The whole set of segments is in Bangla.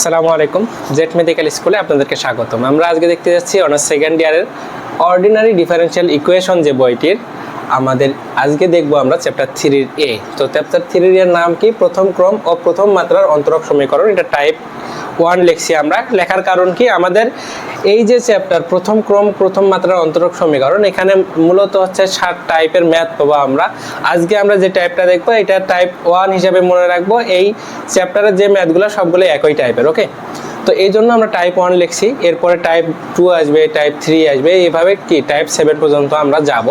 আসসালামু আলাইকুম, জেট মেডিকেল স্কুলে আপনাদেরকে স্বাগতম। আমরা আজকে দেখতে যাচ্ছি অনার্স সেকেন্ড ইয়ারের অর্ডিনারি ডিফারেনশিয়াল ইকুয়েশন যে বইটির আমাদের আজকে দেখব আমরা চ্যাপ্টার 3 এ। তো চ্যাপ্টার 3 এর নাম কি? প্রথম ক্রম ও প্রথম মাত্রার অন্তরক সমীকরণ। এটা টাইপ 1 লিখছি আমরা। লেখার কারণ কি, আমাদের এই যে চ্যাপ্টার প্রথম ক্রম প্রথম মাত্রার অন্তরক সমীকরণ, এখানে মূলত হচ্ছে 7 টাইপের ম্যাথ পাবো আমরা। আজকে আমরা যে টাইপটা দেখবো এটা টাইপ 1 হিসাবে মনে রাখবো। এই চ্যাপ্টারের যে ম্যাথগুলো সবগুলো একই টাইপের, ওকে। তো এই জন্য আমরা টাইপ 1 লিখছি, এরপরে টাইপ 2 আসবে, টাইপ 3 আসবে, এইভাবে কি টাইপ 7 পর্যন্ত আমরা যাব।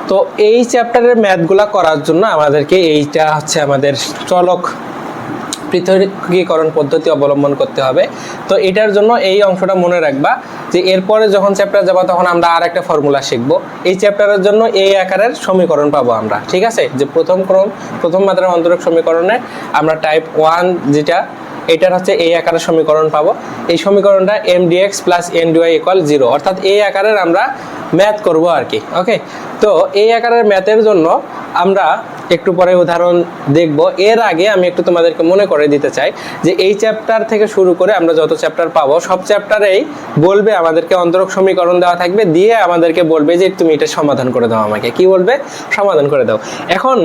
তো এই চ্যাপ্টারের ম্যাথগুলা করার জন্য আমাদেরকে এইটা হচ্ছে আমাদের চলক পৃথকীকরণ পদ্ধতি অবলম্বন করতে হবে। তো এটার জন্য এই অংশটা মনে রাখবা যে এরপরে যখন চ্যাপ্টার যাবো তখন আমরা আর একটা ফর্মুলা শিখবো। এই চ্যাপ্টারের জন্য এই আকারের সমীকরণ পাবো আমরা, ঠিক আছে। যে প্রথম ক্রম প্রথম মাত্রার অন্তরক সমীকরণে আমরা টাইপ 1 যেটা, এটার হচ্ছে এই আকারের সমীকরণ পাবো। এই সমীকরণটা mdx প্লাস ndy ইকুয়াল 0, অর্থাৎ এই আকারের আমরা ম্যাথ করব আর কি, ওকে। তো এই আকারের ম্যাথের জন্য আমরা একটু পরে উদাহরণ দেখব। এর আগে আমি একটু তোমাদেরকে মনে করে দিতে চাই যে এই চ্যাপ্টার থেকে শুরু করে আমরা যত চ্যাপ্টার পাবো সব চ্যাপ্টারেই বলবে আমাদেরকে অন্তরক সমীকরণ দেওয়া থাকবে, দিয়ে আমাদেরকে বলবে যে তুমি এটা সমাধান করে দাও। আমাকে কি বলবে? সমাধান করে দাও। এখন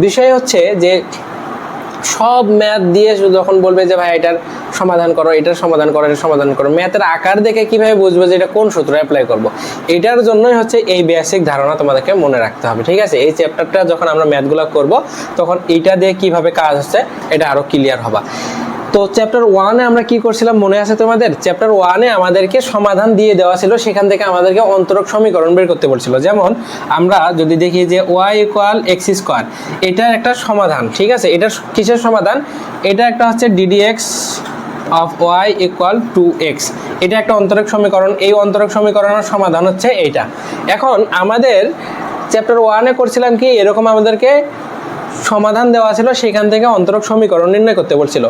বিষয় হচ্ছে যে সব ম্যাথ দিয়ে যখন বলবে যে ভাই এটার সমাধান করো, এটার সমাধান করো, এটার সমাধান করো, ম্যাথের আকার দেখে কিভাবে বুঝবো যে এটা কোন সূত্র অ্যাপ্লাই করব? এটার জন্যই হচ্ছে এই বেসিক ধারণা তোমাদেরকে মনে রাখতে হবে, ঠিক আছে। এই চ্যাপ্টারটা যখন আমরা ম্যাথগুলো করব তখন এইটা দিয়ে কিভাবে কাজ হচ্ছে এটা আরো ক্লিয়ার হবে। তো চ্যাপ্টার 1 এ আমরা কি করছিলাম মনে আছে তোমাদের? চ্যাপ্টার 1 এ আমাদেরকে সমাধান দিয়ে দেওয়া ছিল, সেখান থেকে আমাদেরকে অন্তরক সমীকরণ বের করতে বলছিল। যেমন আমরা যদি দেখি যে y ইকুয়াল x স্কয়ার, এটার একটা সমাধান, ঠিক আছে। এটা কিসের সমাধান? এটা একটা হচ্ছে ddx of y equal 2x, এটা একটা অন্তরক সমীকরণ। এই অন্তরক সমীকরণের সমাধান হচ্ছে এইটা। এখন আমাদের চ্যাপ্টার 1 এ করছিলাম কি, এরকম আমাদেরকে সমাধান দেওয়া ছিল, সেখান থেকে অন্তরক সমীকরণ নির্ণয় করতে বলছিল।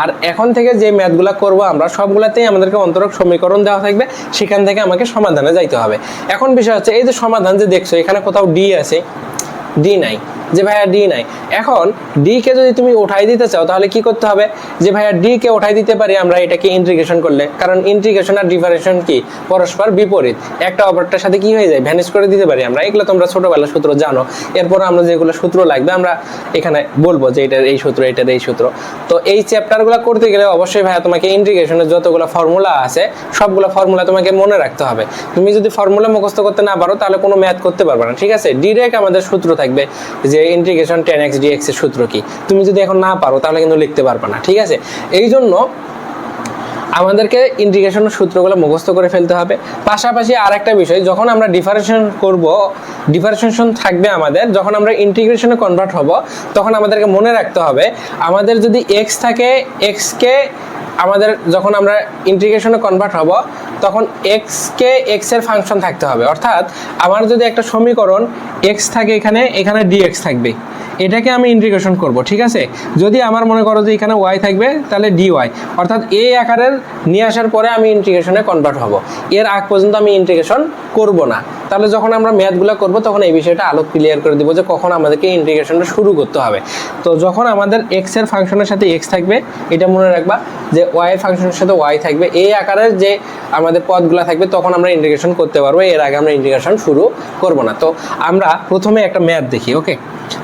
আর এখন থেকে যে ম্যাথগুলো করব আমরা সবগুলাতেই আমাদেরকে অন্তরক সমীকরণ দেওয়া থাকবে, সেখান থেকে আমাকে সমাধানে যাইতে হবে। এখন বিষয় হচ্ছে এই যে সমাধান যে দেখছো এখানে কোথাও ডি আছে, ডি নাই, যে ভাইয়া ডি নাই। এখন ডি কে যদি তুমি উঠাই দিতে চাও তাহলে কি করতে হবে? যে ভাইয়া ডি কে উঠাই দিতে পারি আমরা এটাকে ইন্টিগ্রেশন করলে, কারণ ইন্টিগ্রেশন আর ডিফারেন্সিয়েশন কি পরস্পর বিপরীত, একটা অপরটার সাথে কি হয়ে যায়, ভ্যানিশ করে দিতে পারি আমরা। এগুলো তোমরা ছোটবেলার সূত্র জানো। এরপর আমরা যেগুলো সূত্র লাগবে আমরা এখানে বলবো যে এটার এই সূত্র, এটার এই সূত্র। তো এই চ্যাপ্টারগুলো করতে গেলে অবশ্যই ভাইয়া তোমাকে ইন্টিগ্রেশনের যতগুলো ফর্মুলা আছে সবগুলো ফর্মুলা তোমাকে মনে রাখতে হবে। তুমি যদি ফর্মুলা মুখস্থ করতে না পারো তাহলে কোনো ম্যাথ করতে পারবে না, ঠিক আছে। ডিরেক্ট আমাদের সূত্র থাকবে যে ইন্টিগ্রেশন tan x dx এর সূত্র কি, তুমি যদি এখন না পারো তাহলে কিন্তু লিখতে পারবে না, ঠিক আছে। এই জন্য আমাদেরকে ইন্টিগ্রেশনের সূত্রগুলো মুখস্থ করে ফেলতে হবে। পাশাপাশি আর একটা বিষয়, যখন আমরা ডিফারেন্সিয়েশন করব, ডিফারেন্সিয়েশন থাকবে আমাদের, যখন আমরা ইন্টিগ্রেশনে কনভার্ট হব তখন আমাদেরকে মনে রাখতে হবে আমাদের যদি x থাকে, x কে আমাদের যখন আমরা ইন্টিগ্রেশনে কনভার্ট হব তখন x কে x এর ফাংশন থাকতে হবে। অর্থাৎ আমার যদি একটা সমীকরণ x থাকে, এখানে এখানে dx থাকবে, এটাকে আমি ইন্টিগ্রেশন করব, ঠিক আছে। যদি আমার মনে করো যে এখানে y থাকবে তাহলে dy, অর্থাৎ এই আকারের নিয়ে আসার পরে আমি ইন্টিগ্রেশনে কনভার্ট হব, এর আগ পর্যন্ত আমি ইন্টিগ্রেশন করব না। তাহলে যখন আমরা ম্যাথগুলো করব তখন এই বিষয়টা আলো ক্লিয়ার করে দিব যে কখন আমাদেরকে ইন্টিগ্রেশনটা শুরু করতে হবে। তো যখন আমাদের x এর ফাংশনের সাথে x থাকবে এটা মনে রাখবা, যে y এর ফাংশনের সাথে y থাকবে, এই আকারের যে আমাদের পদগুলো থাকবে তখন আমরা ইন্টিগ্রেশন করতে পারবো, এর আগে আমরা ইন্টিগ্রেশন শুরু করব না। তো আমরা প্রথমে একটা ম্যাথ দেখি, ওকে।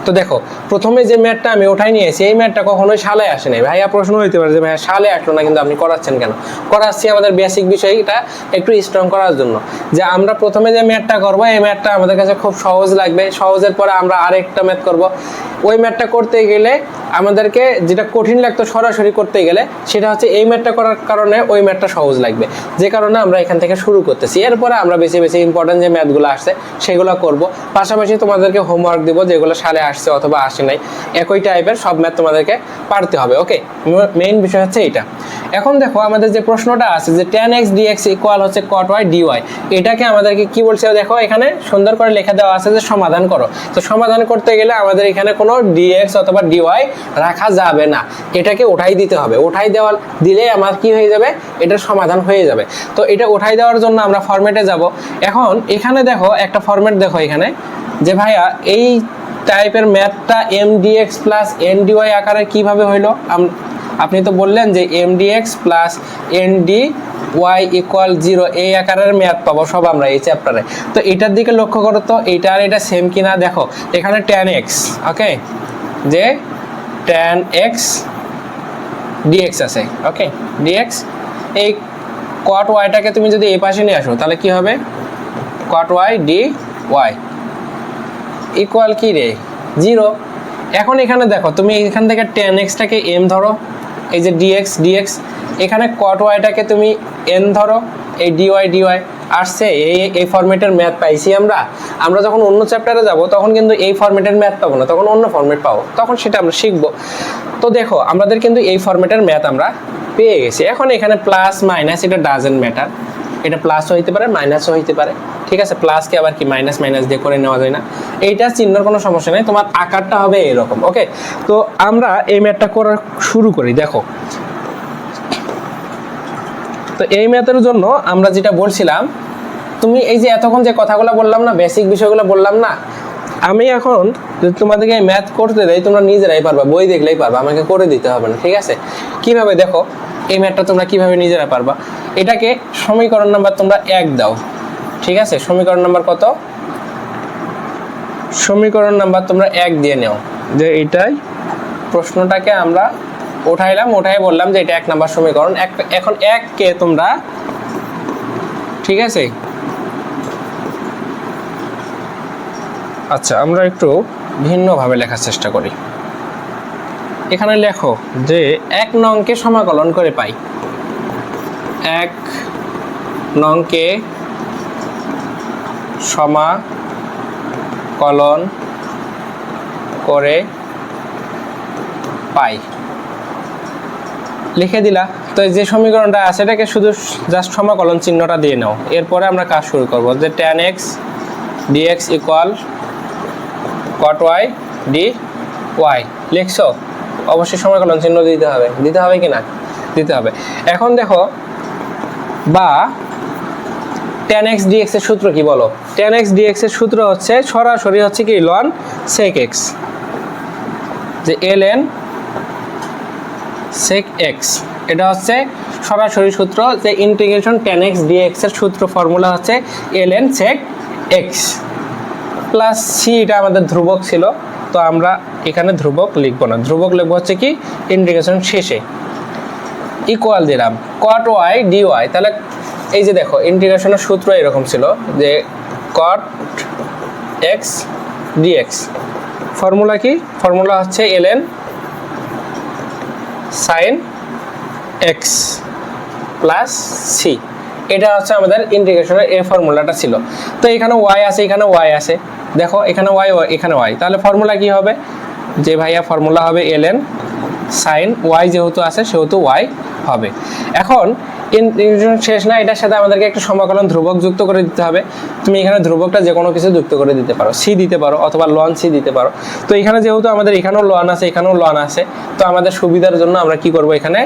তো দেখো প্রথমে যে ম্যাথটা আমি ওঠাই নিয়েছি এই ম্যাথটা কখনোই সালে আসে নাই। ভাইয়া প্রশ্ন হইতে পারে যে ভাইয়া সালে আসলো না কিন্তু আপনি করাচ্ছেন কেন? করাচ্ছি আমাদের বেসিক বিষয়টা একটু স্ট্রং করার জন্য, যে আমরা প্রথমে যে ম্যাথটা করব এই ম্যাথটা আমাদের কাছে খুব সহজ লাগবে। সহজের পরে আমরা আরেকটা ম্যাথ করব, ওই ম্যাথটা করতে গেলে আমাদেরকে যেটা কঠিন লাগতো সরাসরি করতে গেলে সেটা হচ্ছে এই ম্যাথটা করার কারণে ওই ম্যাথটা সহজ লাগবে, যে কারণে আমরা এখান থেকে শুরু করতেছি। এরপরে আমরা বেশি বেশি ইম্পর্টেন্ট যে ম্যাথগুলো আসছে সেগুলো করব। পাশাপাশি তোমাদেরকে হোমওয়ার্ক দিব যেগুলো সালে আসছে অথবা আসে নাই, একই টাইপের সব ম্যাথ তোমাদেরকে পারতে হবে, ওকে। মেইন বিষয় হচ্ছে এইটা। এখন দেখো আমাদের যে প্রশ্নটা আছে যে tan x dx ইকুয়াল হচ্ছে cot y dy, এটাকে আমাদেরকে কি বলছে দেখো এখানে সুন্দর করে লেখা দেওয়া আছে যে সমাধান করো। তো সমাধান করতে গেলে আমাদের এখানে কোনো dx অথবা dy রাখা যাবে না, এটাকে উঠাই দিতে হবে। উঠাই দিলে আমার কি হয়ে যাবে, এটার সমাধান হয়ে যাবে। তো এটা উঠাই দেওয়ার জন্য আমরা ফরম্যাটে যাব। এখন এখানে দেখো একটা ফরম্যাট দেখো এখানে যে ভাইয়া এই টাইপের ম্যাথটা mdx প্লাস ndy আকারে কিভাবে হইলো আপনি তো বললেন যে mdx প্লাস ndy ইকুয়াল 0 এই আকারের ম্যাথ পাবো সব আমরা এই চ্যাপ্টারে। তো এটার দিকে লক্ষ্য করো তো এইটা আর এটা সেম কিনা দেখো, এখানে tan x, ওকে, যে tan x dx আছে, ওকে, dx, এই cot y টাকে তুমি যদি এই পাশে নিয়ে আসো তাহলে কি হবে, cot y dy ইকুয়াল কি রে 0। এখন এখানে দেখো তুমি এখান থেকে tan x টাকে m ধরো, এই যে dx এখানে cot y টাকে তুমি n ধরো, এই dy আসছে, এই ফরম্যাটের ম্যাথ পাইছি আমরা যখন অন্য চ্যাপ্টারে যাব তখন কিন্তু এই ফরম্যাটের ম্যাথ পাবো না, তখন অন্য ফরম্যাট পাবো, তখন সেটা আমরা শিখবো। তো দেখো আমাদের কিন্তু এই ফরম্যাটের ম্যাথ আমরা পেয়ে গেছি। এখন এখানে প্লাস মাইনাস এটা ডাজেন্ট ম্যাটার, এটা প্লাসও হইতে পারে মাইনাসও হইতে পারে, ঠিক আছে, প্লাসকে আবার কি মাইনাস দিয়ে করে নেওয়া যায় না, এইটা চিহ্নের কোনো সমস্যা নেই, তোমার আকারটা হবে এরকম, ওকে। তো আমরা এই ম্যাথটা করা শুরু করি। দেখো তো এই ম্যাথের জন্য আমরা যেটা বলছিলাম, তুমি এই যে এতক্ষণ যে কথাগুলো বললাম না, বেসিক বিষয়গুলো বললাম না, আমি এখন যদি তোমাদেরকে এই ম্যাথ করতে দেই তোমরা নিজেরাই পারবা, বই দেখলেই পারবা, আমাকে করে দিতে হবে না, ঠিক আছে। কিভাবে দেখো এই ম্যাথটা তোমরা কিভাবে নিজেরা পারবা, এটাকে সমীকরণ নাম্বার তোমরা 1 দাও, ঠিক আছে, সমীকরণ নাম্বার কত, সমীকরণ নাম্বার তোমরা 1 দিয়ে নাও, যে এটাই প্রশ্নটাকে আমরা উঠাইলাম, উঠাই বললাম যে এটা 1 নাম্বার সমীকরণ। এখন 1 কে তোমরা, ঠিক আছে, আচ্ছা আমরা একটু ভিন্নভাবে লেখার চেষ্টা করি। এখানে লেখো যে 1 নংকে সমাকলন করে পাই, 1 নংকে সমাকলন করে পাই, লিখে দিলা। তো যে সমীকরণটা আছে এটাকে শুধু জাস্ট সমাকলন চিহ্নটা দিয়ে নাও, এরপরে আমরা কাজ শুরু করব, যে tan x dx equal cot y dy লিখছো, অবশ্যই সমাকলন চিহ্ন দিতে হবে কি না, দিতে হবে। এখন দেখো বা tan x dx এর সূত্র কি বলো, tan x dx এর সূত্র হচ্ছে সরাসরি হচ্ছে কি ln sec x, যে ln sec x, এটা হচ্ছে সরাসরি সূত্র, যে ইন্টিগ্রেশন tan x dx এর সূত্র ফর্মুলা হচ্ছে ln sec x plus c, এটা আমাদের ধ্রুবক ছিল, তো আমরা এখানে ধ্রুবক লিখবো না, ধ্রুবক লিখবো হচ্ছে কি ইন্টিগ্রেশন শেষে, ইকুয়াল দিলাম cot y dy। তাহলে এই যে দেখো ইন্টিগ্রেশনের সূত্র এরকম ছিল যে cot x dx, ফর্মুলা কি, ফর্মুলা হচ্ছে ln sin x plus c, এটা হচ্ছে আমাদের ইন্টিগ্রেশনের এই ফর্মুলাটা ছিল। তো এখানে y আছে, এখানে y আছে, দেখো এখানে y এখানে y, তাহলে ফর্মুলা কি হবে, যে ভাইয়া ফর্মুলা হবে ln sin y, যেহেতু আছে সেহেতু y হবে। এখন ইন্টিগ্রেশন শেষ না, এটার সাথে আমাদেরকে একটা সমাকলন ধ্রুবক যুক্ত করে দিতে হবে। তুমি এখানে ধ্রুবকটা যে কোনো কিছু যুক্ত করে দিতে পারো, c দিতে পারো অথবা ln c দিতে পারো। তো এখানে যেহেতু আমাদের এখানেও ln আছে এখানেও ln আছে, তো আমাদের সুবিধার জন্য আমরা কি করব, এখানে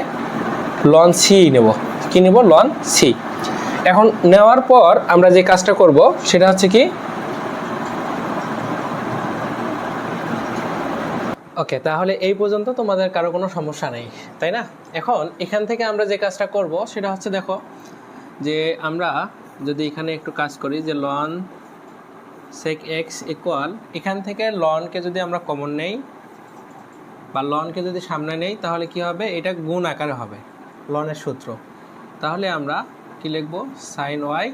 ln c নেব, কি নেব, ln c। এখন নেওয়ার পর আমরা যে কাজটা করব সেটা হচ্ছে কি, ওকে, তাহলে এই পর্যন্ত তোমাদের কারো কোনো সমস্যা নেই, তাই না। এখন এখান থেকে আমরা যে কাজটা করব সেটা হচ্ছে, দেখো যে আমরা যদি এখানে একটু কাজ করি, যে ln sec x ইকুয়াল, এখান থেকে ln কে যদি আমরা কমন নেই বা ln কে যদি সামনে নেই তাহলে কি হবে, এটা গুণ আকারে হবে ln এর সূত্র, তাহলে আমরা কি লিখব, sin y,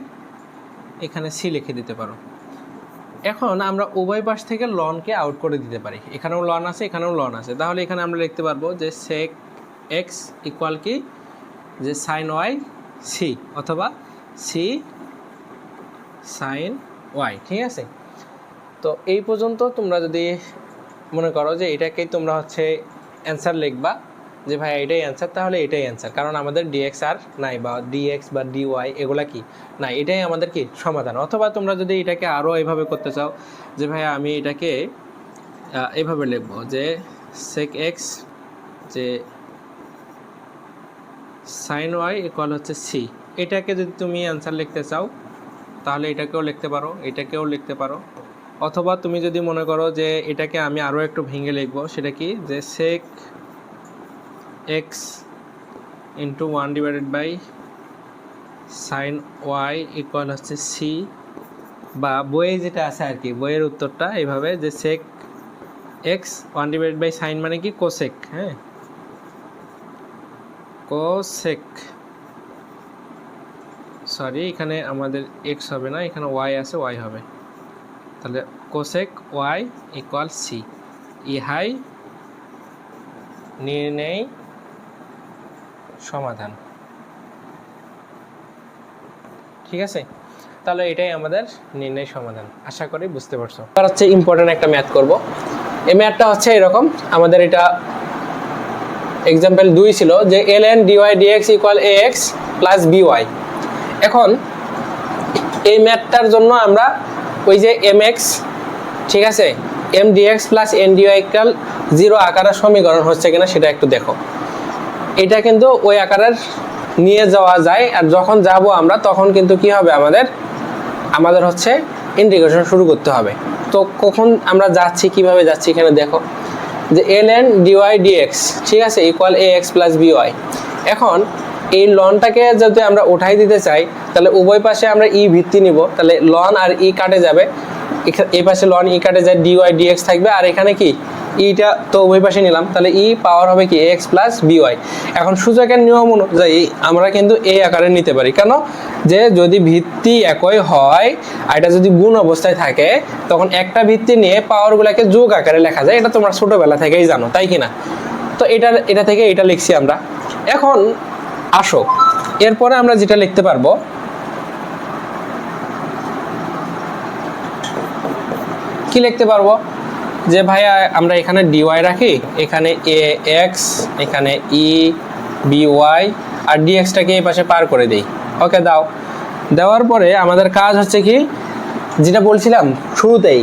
এখানে c লিখে দিতে পারো। এখন আমরা উভয় পাশ থেকে ln কে আউট করে দিতে পারি, এখানেও ln আছে এখানেও ln আছে, তাহলে এখানে আমরা লিখতে পারবো যে sec x ইকুয়াল কি, যে sin y c অথবা c sin y, ঠিক আছে। তো এই পর্যন্ত তোমরা যদি মনে করো যে এটাকেই তোমরা হচ্ছে অ্যান্সার লিখবা, যে ভাই এটাই অ্যান্সার, তাহলে এটাই অ্যান্সার, কারণ আমাদের dx আর নাই বা dx বা dy এগুলা কি নাই, এটাই আমাদের কি সমাধান। অথবা তোমরা যদি এটাকে আরও এইভাবে করতে চাও, যে ভাই আমি এটাকে এইভাবে লিখবো, যে sec x, যে sin y ইকুয়াল হচ্ছে c, এটাকে যদি তুমি অ্যান্সার লিখতে চাও তাহলে এটাকেও লিখতে পারো, এটাকেও লিখতে পারো। অথবা তুমি যদি মনে করো যে এটাকে আমি আরও একটু ভেঙে লিখবো, সেটা কি, যে sec x into 1 divided by sine y equal হচ্ছে সি, বা বইয়ে যেটা আছে আর কি, বইয়ের উত্তরটা এইভাবে যে sec x 1 divided by sine মানে কি কোসেক, হ্যাঁ কোসেক, সরি এখানে আমাদের এক্স হবে না, এখানে ওয়াই আছে, ওয়াই হবে, তাহলে কোসেক ওয়াই ইকুয়াল সি। ইহাই নির্ণয় সমাধান। ঠিক আছে, তাহলে এটাই আমাদের নির্ণয় সমাধান। আশা করি বুঝতে পারছো। এবার হচ্ছে ইম্পর্টেন্ট একটা ম্যাথ করব। এই ম্যাথটা হচ্ছে এরকম, আমাদের এটা এক্সাম্পল 2 ছিল যে ln dy dx equal ax plus by। এখন এই ম্যাথটার জন্য আমরা ওই যে mx, ঠিক আছে, m dx plus n dy equal 0 আকারের সমীকরণ হচ্ছে কিনা সেটা একটু দেখো। এটা কিন্তু ওই আকারের নিয়ে যাওয়া যায়, আর যখন যাব আমরা তখন কিন্তু কি হবে, আমাদের হচ্ছে ইন্টিগ্রেশন শুরু করতে হবে। তো কখন আমরা যাচ্ছি, কিভাবে যাচ্ছি, এখানে দেখো যে ln dy dx, ঠিক আছে, ইকুয়াল ax প্লাস by। এখন এই লনটাকে যদি আমরা উঠাই দিতে চাই তাহলে উভয় পাশে আমরা ই ভিত্তি নিব, তাহলে লন আর ই কাটে যাবে, এই পাশে লন ই কাটে যায়, dy dx থাকবে, আর এখানে কি ইটা তো উভয় পাশে নিলাম, তাহলে ই পাওয়ার হবে কি ax প্লাস by। এখন সূচকের নিয়ম অনুযায়ী আমরা কিন্তু এই আকারে নিতে পারি, কেন, যে যদি ভিত্তি একই হয় আর এটা যদি গুণ অবস্থায় থাকে তখন একটা ভিত্তি নিয়ে পাওয়ারগুলোকে যোগ আকারে লেখা যায়, এটা তোমরা ছোটবেলা থেকেই জানো, তাই কিনা। তো এটা থেকে এটা লিখছি আমরা। এখন আসো এরপরে আমরা যেটা লিখতে পারবো, কি লিখতে পারবো, যে ভাইয়া আমরা এখানে dy রাখি, এখানে ax, এখানে e by, আর dxটাকে এই পাশে পার করে দেই। ওকে, দাও। দেওয়ার পরে আমাদের কাজ হচ্ছে কি, যেটা বলছিলাম শুরুতেই,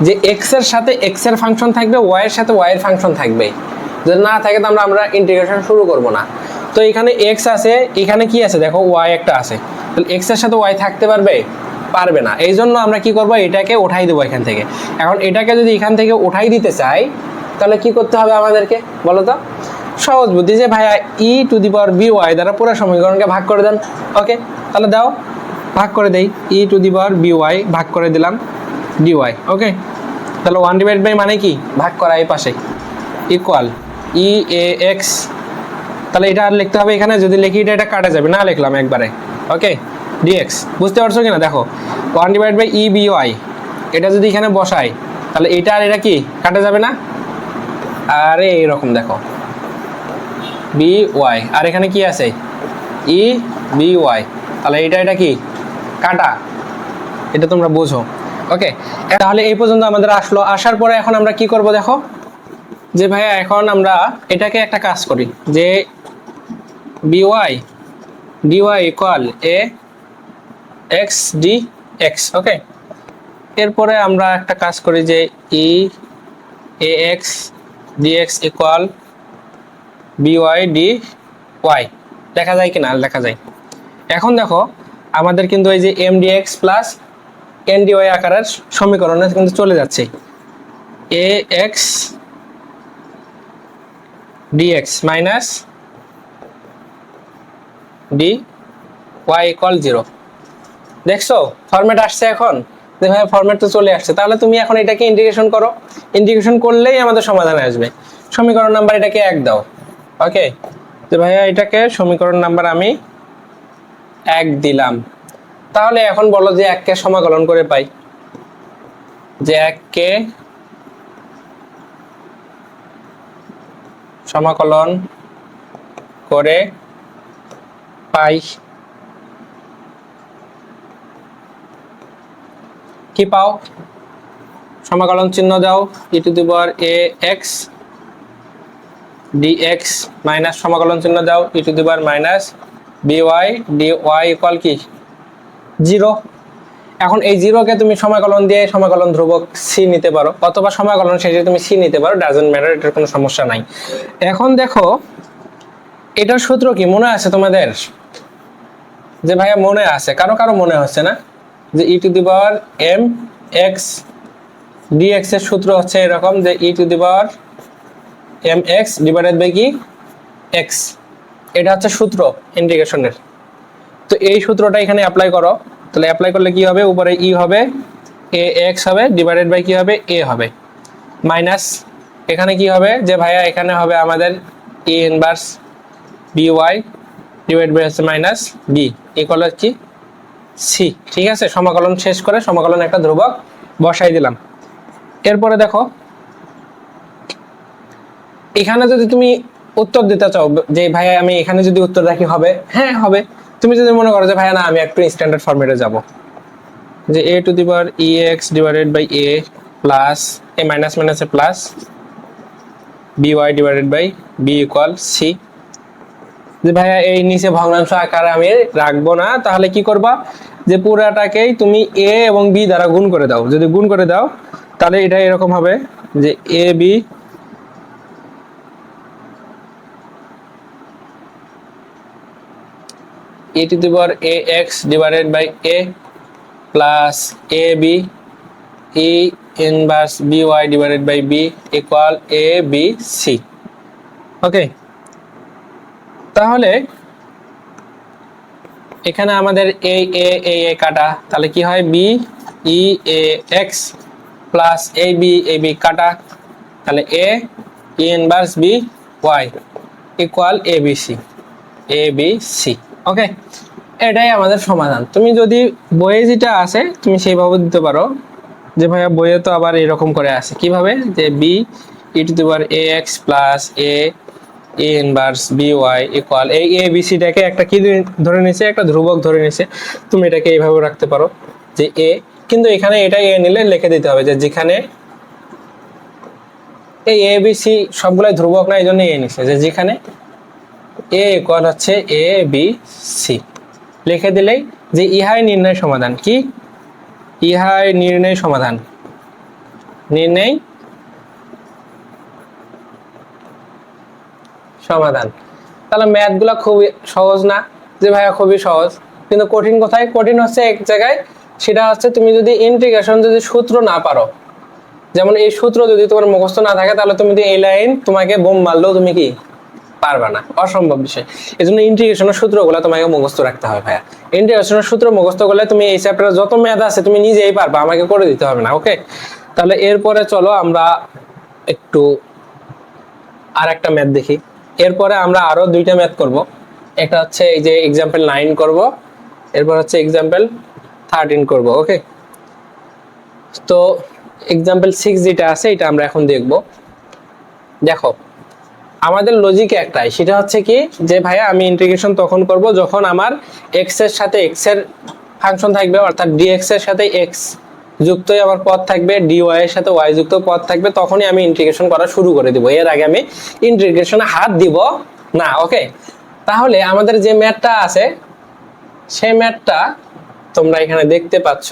যে x এর সাথে x এর ফাংশন থাকবে, y এর সাথে y এর ফাংশন থাকবে, যদি না থাকে তো আমরা ইন্টিগ্রেশন শুরু করব না। তো এখানে x আছে, এখানে কি আছে দেখো, y একটা আছে, তাহলে x এর সাথে y থাকতে পারবে না। এই জন্য আমরা কি করব, এটাকে উঠাই দেবো এখান থেকে। এখন এটাকে যদি এখান থেকে উঠাই দিতে চাই তাহলে কি করতে হবে আমাদেরকে বলো তো, সহজ বুদ্ধি, যে ভাইয়া e to the power b y দ্বারা পুরো সমীকরণকে ভাগ করে দেন। ওকে, তাহলে দাও, ভাগ করে দেই, e to the power b y ভাগ করে দিলাম ডিওয়াই। ওকে, তাহলে 1 ডিভাইড বাই মানে কি ভাগ করা, এই পাশে ইকুয়াল ই এ এক্স, তাহলে এটা আর লিখতে হবে এখানে, যদি লিখি এটা কাটা যাবে, না লিখলাম একবারে। ওকে, dx, বুঝতে পারছো কিনা, দেখো 1 divide by e b y, এটা যদি এখানে বসাই তাহলে এটা আর এটা কি কাটা যাবে না, আরে এরকম দেখো বি ওয়াই, আর এখানে কি আছে ই বি ওয়াই, তাহলে এটা কি কাটা, এটা তোমরা বোঝো। ওকে, তাহলে এই পর্যন্ত আমাদের আসলো। আসার পরে এখন আমরা কি করব দেখো, যে ভাইয়া এখন আমরা এটাকে একটা কাজ করি, যে b y dy equal a x d x. Okay, এরপরে আমরা একটা কাজ করি যে e a x d x equal b y d y, লেখা যায় কিনা, লেখা যায়। এখন দেখো আমাদের কিন্তু এই যে m d x plus n d y আকারের সমীকরণে কিন্তু চলে যাচ্ছে, a x d x minus d y equal 0। দেখছো ফরম্যাট আসছে এখন, ভাই ফরম্যাট তো চলে আসছে, তাহলে তুমি এখন এটাকে ইন্টিগ্রেশন করো, ইন্টিগ্রেশন করলেই আমাদের সমাধানে আসবে। সমীকরণ নাম্বার এটাকে 1 দাও। ওকে, তো ভাইয়া এটাকে সমীকরণ নাম্বার আমি 1 দিলাম। তাহলে এখন বলো যে 1 কে সমাকলন করে পাই, যে 1 কে সমাকলন করে পাই, কি পাও, সমাকলন চিহ্ন দাও, e to the power a x dx minus সমাকলন চিহ্ন দাও e to the power minus by dy equal কি 0। এখন এই 0 কে তুমি সমাকলন দিয়ে সমাকলন ধ্রুবক c নিতে পারো, অথবা সমাকলন শেষে তুমি c নিতে পারো, ডাজন্ট ম্যাটার, এটার কোনো সমস্যা নাই। এখন দেখো এটার সূত্র কি মনে আছে তোমাদের, যে ভাইয়া মনে আছে, কারো কারো মনে হচ্ছে না, যে e to the power m x dx এর সূত্র হচ্ছে এরকম, যে e to the power m x divided by কি এক্স, এটা হচ্ছে সূত্র ইন্টিগ্রেশনের। তো এই সূত্রটা এখানে অ্যাপ্লাই করো, তাহলে অ্যাপ্লাই করলে কি হবে, উপরে ই হবে এ এক্স হবে ডিভাইডেড বাই কি হবে এ হবে, মাইনাস এখানে কি হবে যে ভাইয়া এখানে হবে আমাদের এ inverse b Y divide by হচ্ছে মাইনাস বি ইকুয়াল কি সি। ঠিক আছে, সমাকলন শেষ করে সমাকলন একটা ধ্রুবক বসাই দিলাম। এরপরে দেখো এখানে যদি তুমি উত্তর দিতে চাও যে ভাইয়া আমি এখানে যদি উত্তর রাখি হবে, হ্যাঁ হবে। তুমি যদি মনে করো যে ভাইয়া না আমি একটু স্ট্যান্ডার্ড ফরম্যাটে যাব, যে a to the power e x divided by a plus a minus মাইনাসে plus b y divided by b equal c, যে ভাইয়া এই নিচে ভগ্নাংশ আকারে আমি রাখবো না, তাহলে কি করবা যে পুরাটাকেই তুমি এ এবং বি দ্বারা গুণ করে দাও। যদি গুণ করে দাও তাহলে এটা এরকম হবে যে A B e to the power ax divided by a plus ab e inverse by divided by b equal abc। ওকে, তাহলে এখানে আমাদের a a a a কাটা, তাহলে কি হয় b e a x plus ab ab কাটা, তাহলে a e inverse b y equal abc abc। ওকে, এটাই আমাদের সমাধান। তুমি যদি বইয়ে যেটা আছে তুমি সেইভাবে দিতে পারো, যে ভাইয়া বইয়ে তো আবার এরকম করে আছে কিভাবে, যে b e to the power a x plus a inverse b y equal এই এ বি সিটাকে একটা কি ধরে নিছে, একটা ধ্রুবক ধরে নিছে। তুমি এটাকে এইভাবে রাখতে পারো যে এ, কিন্তু এখানে এটা এ নিলে লিখে দিতে হবে যে যেখানে এই এ বি সি সবগুলাই ধ্রুবক না, এই জন্য এ নিছে, যে যেখানে এ ইকুয়াল হচ্ছে এ বি সি লিখে দিলেই যে ইহাই নির্ণয় সমাধান। কি ইহাই নির্ণয় সমাধান, নির্ণয় সমাধান। তাহলে ম্যাথ গুলা খুবই সহজ না, যে ভাইয়া খুবই সহজ, কিন্তু কঠিন কোথায়, কঠিন হচ্ছে এক জায়গায়, সেটা হচ্ছে তুমি যদি ইন্টিগ্রেশন যদি সূত্র না পারো, যেমন এই সূত্র যদি তোমার মুখস্থ না থাকে তাহলে তুমি এই লাইন তোমাকে বোম মারলেও তুমি কি পারবা না, অসম্ভব বিষয়। এই জন্য ইন্টিগ্রেশনের সূত্রগুলো তোমাকে মুখস্থ রাখতে হবে ভাইয়া। ইন্টিগ্রেশনের সূত্র মুখস্থ করলে তুমি এই চ্যাপ্টারে যত ম্যাথ আছে তুমি নিজেই পারবা, আমাকে করে দিতে হবে না। ওকে, তাহলে এরপরে চলো আমরা একটু আর একটা ম্যাথ দেখি। এরপরে আমরা আরো দুইটা ম্যাথ করব, একটা হচ্ছে এই যে এক্সাম্পল 9 করব, এরপর হচ্ছে এক্সাম্পল 13 করব। ওকে, তো এক্সাম্পল 6 যেটা আছে এটা আমরা এখন দেখব। দেখো আমাদের লজিক একটাই, সেটা হচ্ছে কি যে ভাইয়া আমি ইন্টিগ্রেশন তখন করব যখন আমার x এর সাথে x এর ফাংশন থাকবে, অর্থাৎ dx এর সাথে x যুক্ত আবার পদ থাকবে, dy এর সাথে y যুক্ত পদ থাকবে, তখনই আমি ইন্টিগ্রেশন করা শুরু করে দিব। এর আগে আমি ইন্টিগ্রেশনে হাত দিব না। ওকে, তাহলে আমাদের যে ম্যাথটা আছে সেই ম্যাথটা তোমরা এখানে দেখতে পাচ্ছ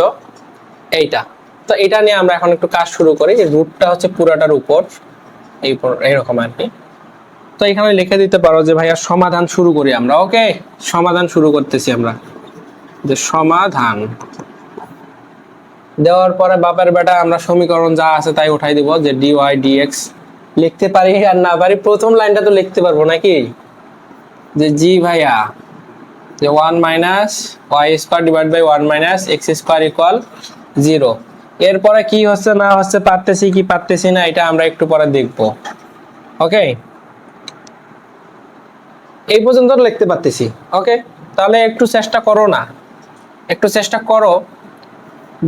এইটা। তো এটা নিয়ে আমরা এখন একটু কাজ শুরু করি। রুটটা হচ্ছে পুরাটার উপর এইরকম আর কি। তো এখানে লিখে দিতে পারো যে ভাইয়া সমাধান শুরু করি আমরা। ওকে, সমাধান শুরু করতেছি আমরা, যে সমাধান দেওয়ার পরে বাপের বেটা আমরা সমীকরণ যা আছে তাই উঠাই দিব, যে dy dx লিখতে পারি আর না পারি, প্রথম লাইনটা তো লিখতে পারবো নাকি, যে জি ভাইয়া যে 1 minus y square divide by 1 minus x square equal 0। এরপরে কি হচ্ছে না হচ্ছে, পারতেছি কি পারতেছি না, এটা আমরা একটু পরে দেখব। ওকে, এই পর্যন্ত লিখতে পারতেছি। ওকে, তাহলে একটু চেষ্টা করো না, একটু চেষ্টা করো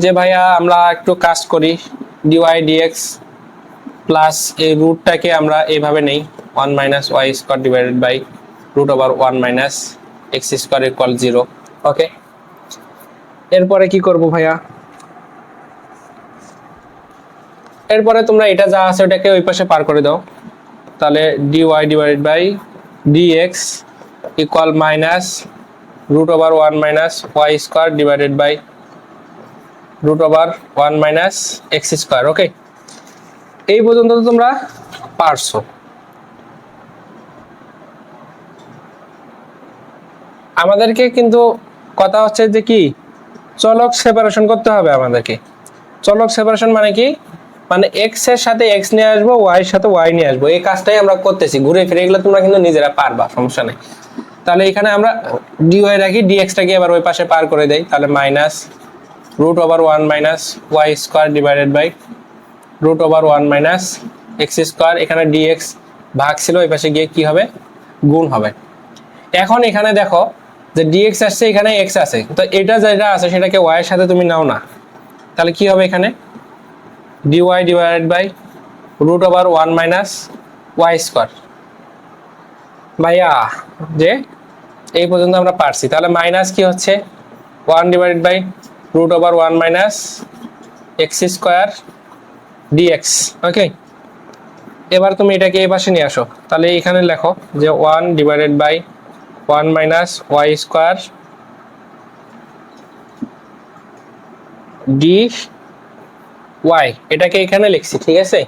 যে ভাইয়া আমরা একটু কাজ করি। dy dx প্লাস এই রুটটাকে আমরা এইভাবে নেই, 1 minus y square divided by root over 1 minus x square equal 0। Okay, এরপরে কি করব ভাইয়া, এরপরে তোমরা এটা যা আছে ওটাকে ওই পাশে পার করে দাও, তাহলে dy divided by dx equal minus root over 1 minus y square divided by root over 1 minus x square. Okay, এই পর্যন্ত তো তোমরা পারছো। আমাদেরকে কিন্তু কথা হচ্ছে যে কি চলক সেপারেশন করতে হবে আমাদেরকে। চলক সেপারেশন মানে কি, মানে এক্স এর সাথে এক্স নিয়ে আসবো, ওয়াই এর সাথে ওয়াই নিয়ে আসবো, এই কাজটাই আমরা করতেছি ঘুরে ফিরে। এগুলো তোমরা কিন্তু নিজেরা পারবা, সমস্যা নেই। তাহলে এখানে আমরা ডিওয়াই রাখি, ডিএক্সটাকে এবার ওই পাশে পার করে দেই, তাহলে minus root over 1 minus y square divided by root over 1 minus x square. এখানে ডিএক্স ভাগ ছিল, ওই পাশে গিয়ে কি হবে, গুণ হবে। এখন এখানে দেখো যে ডিএক্স আসছে, এখানে এক্স আছে, তো এটা যেটা আছে সেটাকে ওয়াই এর সাথে তুমি নাও না, তাহলে কি হবে এখানে dy divided by root over 1 minus y square. ভাইয়া যে এই পর্যন্ত আমরা পারছি, তাহলে মাইনাস কি হচ্ছে 1 divided by root over 1 minus x square dx. Okay, এবার তুমি এটাকে এই পাশে নিয়ে আসো, তাহলে এখানে লেখো যে 1 divided by 1 minus y square d y, এটাকে এখানে লিখছি, ঠিক আছে।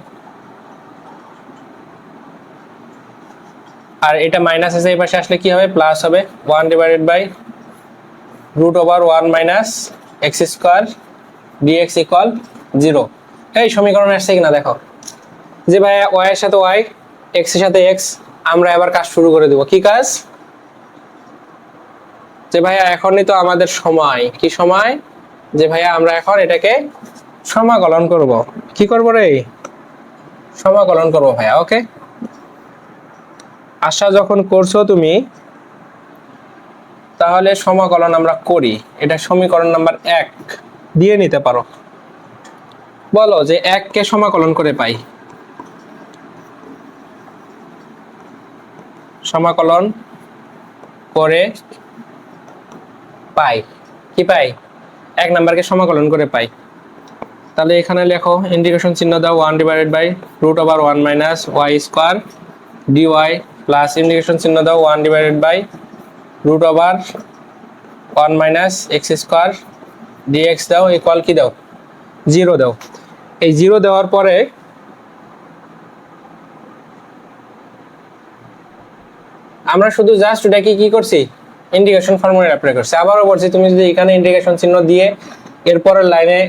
আর এটা মাইনাস আছে, এই পাশে আসলে কি হবে, প্লাস হবে 1 divided by root over 1 minus x square dx equal 0। এই সমীকরণ আসছে কিনা দেখো, যে ভাই ওয়াই এর সাথে ওয়াই, এক্স এর সাথে এক্স। আমরা এবার কাজ শুরু করে দেব, কি কাজ, যে ভাইয়া এখনই তো আমাদের সময়, কি সময়, যে ভাইয়া আমরা এখন এটাকে সমাকলন করব। কি করব রে, সমাকলন করব ভাইয়া। ওকে, আশা যখন করছো তুমি, তাহলে সমাকলন আমরা করি। এটা সমীকরণ নাম্বার 1 দিয়ে নিতে পারো। বলো যে 1 কে সমাকলন করে পাই, সমাকলন করে পাই, কি পাই, 1 নাম্বারকে সমাকলন করে পাই। তাহলে এখানে লেখো ইন্টিগ্রেশন চিহ্ন দাও 1 divided by root over 1 minus y square dy plus integration চিহ্ন দাও 1 divided by root over 1 minus x square dx দাও ইকুয়াল কি দাও, 0 দাও। এই 0 দেওয়ার পরে আমরা শুধু জাস্ট এটাকে কি করছি, ইন্টিগ্রেশন ফর্মুলা অ্যাপ্লাই করছি। আবারও বলছি, তুমি যদি এখানে ইন্টিগ্রেশন চিহ্ন দিয়ে এরপরের লাইনে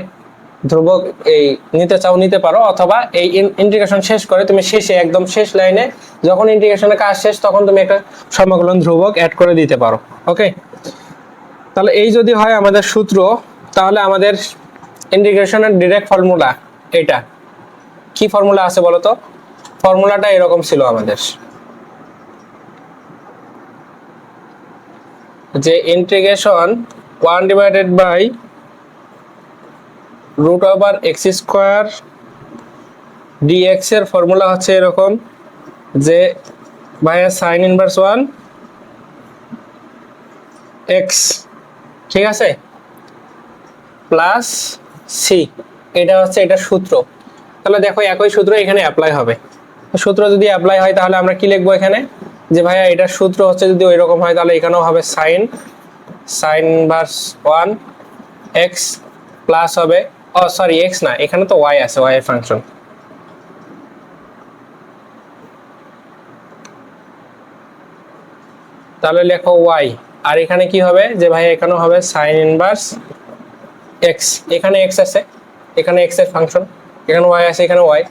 ধ্রুবক এই নিতে চাও নিতে পারো, অথবা এই ইন্টিগ্রেশন শেষ করে তুমি শেষে একদম শেষ লাইনে যখন ইন্টিগ্রেশনের কাজ শেষ তখন তুমি একটা সমাকলন ধ্রুবক অ্যাড করে দিতে পারো। ওকে, তাহলে এই যদি হয় আমাদের সূত্র, তাহলে আমাদের ইন্টিগ্রেশনের ডিরেক্ট ফর্মুলা এটা। কি ফর্মুলা আছে বলো তো, ফর্মুলাটা এরকম ছিল আমাদের, যে integration 1 divided by root over x square dx এর ফর্মুলা হচ্ছে এরকম, যে ভাইয়া সাইন ইনভার্স 1 এক্স, ঠিক আছে, প্লাস সি, এটা হচ্ছে এটা সূত্র। তাহলে দেখো একই সূত্র এখানে অ্যাপ্লাই হবে। সূত্র যদি অ্যাপ্লাই হয় তাহলে আমরা কি লিখবো এখানে, যে ভাইয়া এটার সূত্র হচ্ছে যদি ওই রকম হয় তাহলে এখানেও হবে সাইন ইনভার্স 1 এক্স প্লাস হবে, ও সরি এক্স না, এখানে তো ওয়াই আছে, ওয়াই এর ফাংশন। তাহলে লেখো ওয়াই, আর এখানে কি হবে, যে ভাই এখানেও হবে সাইন ইনভার্স এক্স, এখানে এক্স আছে, এখানে এক্স এর ফাংশন, এখানে ওয়াই আছে, এখানে ওয়াই।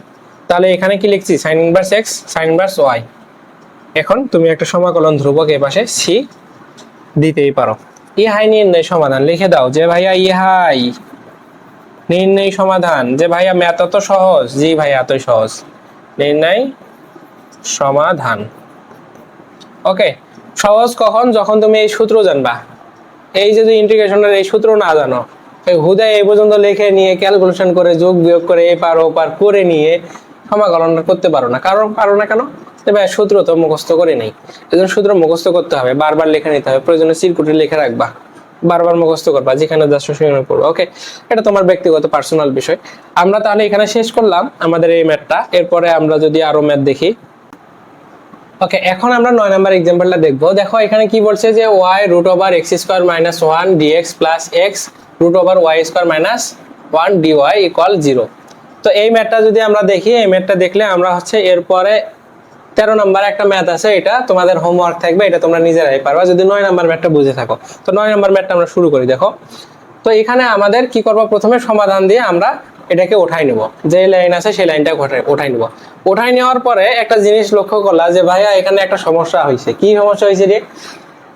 তাহলে এখানে কি লিখছি, sine inverse x sine inverse y. এখন তুমি একটা সমাকলন ধ্রুবক এই পাশে সি দিতেই পারো। ইহাই নির্ণয় সমাধান লিখে দাও, যে ভাইয়া ইহাই নির্ণয় সমাধান। যে ভাইয়া ম্যাথ তো সহজ, জি ভাইয়া এতই সহজ, নির্ণয় সমাধান। ওকে, সহজ কখন, যখন তুমি এই সূত্র জানবা। এই যদি ইন্টিগ্রেশনের এই সূত্র না জানো, হুদায় এই পর্যন্ত লিখে নিয়ে ক্যালকুলেশন করে যোগ বিয়োগ করে এপার ওপার করে নিয়ে সমাকলন করতে পারো না। পারো না কেন, ভাই সূত্র তো মুখস্থ করে নেই, এজন্য সূত্র মুখস্থ করতে হবে, বারবার লিখে নিতে হবে, প্রয়োজনে চিরকুটে লিখে রাখবা, বারবার মুখস্থ করবা, যেখানে যাচ্ছ সেখানে পড়বা। ওকে, এটা তোমার ব্যক্তিগত পার্সোনাল বিষয়। আমরা তাহলে এখানে শেষ করলাম আমাদের এই ম্যাথটা। এরপরে আমরা যদি আরো ম্যাথ দেখি। ওকে, এখন আমরা 9 নাম্বার एग्जांपलটা দেখব। দেখো এখানে কি বলছে, যে y root over x square minus 1 dx plus x root over y square minus 1 dy equal 0। তো এই ম্যাথটা যদি আমরা দেখি, এই ম্যাথটা দেখলে আমরা হচ্ছে এরপরে 13 নাম্বার একটা ম্যাথ আছে, এটা তোমাদের হোমওয়ার্ক থাকবে, এটা তোমরা নিজেরাই পারবা যদি 9 নাম্বার ম্যাথটা বুঝে থাকো। তো 9 নাম্বার ম্যাথটা আমরা শুরু করি। দেখো তো এখানে আমাদের কি করব, প্রথমে সমাধান দিয়ে আমরা এটাকে উঠাই নেব, যে লাইন আছে সেই লাইনটা উঠাই নেব। উঠাই নেওয়ার পরে একটা জিনিস লক্ষ্য করলা যে ভাইয়া এখানে একটা সমস্যা হয়েছে। কি সমস্যা হয়েছে রে?